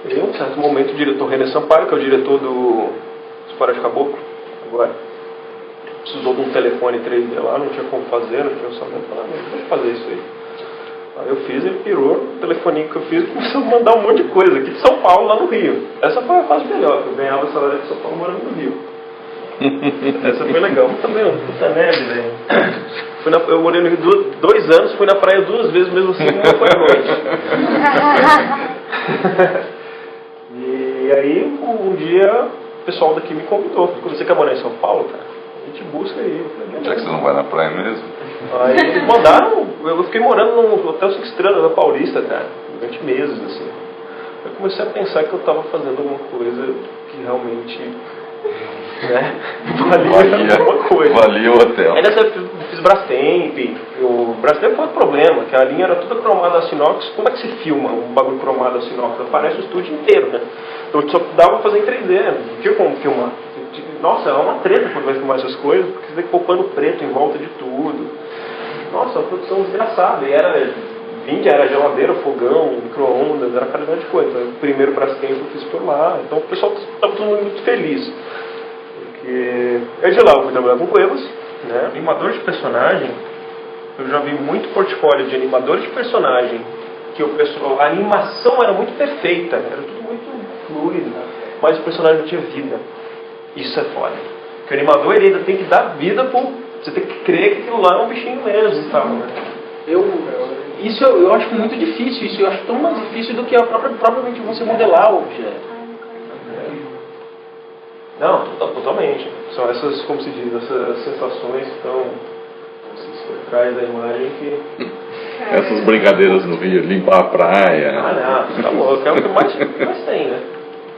E em um certo momento o diretor René Sampaio, que é o diretor do História de Caboclo, agora, precisou de um telefone 3D lá, não tinha como fazer, não tinha orçamento, falei, deixa eu fazer isso aí. Aí eu fiz, ele pirou, o telefoninho que eu fiz, começou a mandar um monte de coisa, aqui de São Paulo, lá no Rio. Essa foi a fase melhor, eu ganhava salário de São Paulo morando no Rio. Essa foi legal, mas também, puta neve, velho. Eu morei no Rio 2 anos, fui na praia 2 vezes, mesmo assim, uma foi à noite. E aí, um dia, o pessoal daqui me convidou. Você quer morar em São Paulo, cara? A gente busca aí. Já que você não vai na praia mesmo? Aí eles mandaram, eu fiquei morando num hotel 5 estrelas na Paulista, cara, durante meses, assim. Eu comecei a pensar que eu estava fazendo alguma coisa que realmente, valia alguma coisa. Valia o hotel. Aí nessa época eu fiz Brastemp. O Brastemp foi um problema, que a linha era toda cromada a inox. Como é que se filma um bagulho cromado a inox? Aparece o estúdio inteiro, né? Então só dava pra fazer em 3D, não tinha como filmar. Nossa, é uma treta quando vai filmar essas coisas, porque você tem que pôr pano preto em volta de tudo. Nossa, uma produção desgraçada. E era geladeira, fogão, micro-ondas, era qualidade de coisa. Então, o primeiro Brastemp eu fiz por lá. Então o pessoal estava todo mundo muito feliz. Porque eu de lá eu fui trabalhar com Cuevas, né? Animador de personagem, eu já vi muito portfólio de animador de personagem, que a animação era muito perfeita, era tudo muito fluido, mas o personagem não tinha vida. Isso é foda. Porque o animador ele ainda tem que dar vida pro. Você tem que crer que aquilo lá é um bichinho mesmo e tal, né? Isso eu acho muito difícil, isso eu acho tão mais difícil do que propriamente você modelar o objeto. Não, totalmente. São essas, como se diz, essas sensações que estão por trás da imagem que... Essas brincadeiras no Rio, limpar a praia. Ah, não, tá louco. É o que mais tem, né?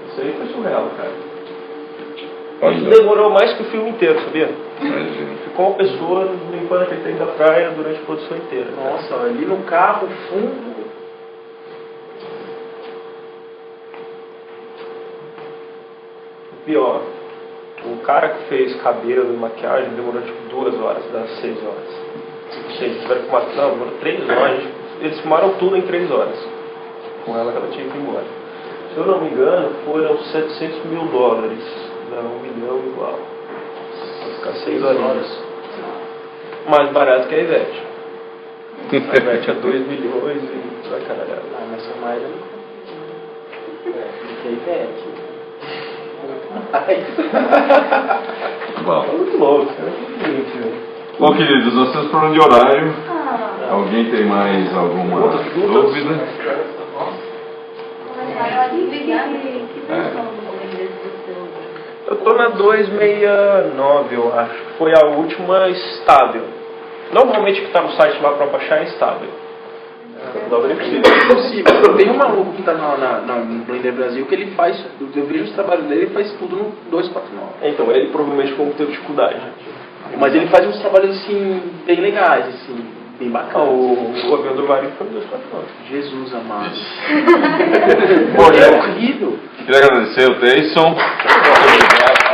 Isso aí foi surreal, cara. Isso demorou mais que o filme inteiro, sabia? Imagina. Ficou uma pessoa limpando aquele tempo da praia durante a produção inteira. Nossa, ali no carro, fundo... Pior, o cara que fez cabelo e maquiagem demorou tipo 2 horas, das 6 horas. Gente, tiveram que filmar, não, demorou 3 horas. Eles filmaram tudo em 3 horas. Com ela que ela tinha que ir embora. Se eu não me engano, foram $700 mil. Não, 1 milhão igual. Vai ficar 6 horas. Mais barato que a Ivete. A Ivete é 2 milhões e vai caralho. Ah, mas são mais do que a Ivete. Bom. É muito louco, é muito bonito, né? Bom, queridos, vocês foram de horário. Alguém tem mais alguma dúvida? Eu tô na 269, eu acho. Foi a última estável. Normalmente o que está no site lá para baixar é estável. Dobra é É impossível. impossível. Tem um maluco que tá no Blender Brasil que ele faz, eu vejo os trabalhos dele, ele faz tudo no 249. Então, ele provavelmente como teve dificuldade. Mas ele faz uns trabalhos assim, bem legais, assim, bem bacanas. O avião do Varinho foi no 249. Jesus amado. Bom, É horrível. queria agradecer o Tayson. Muito obrigado.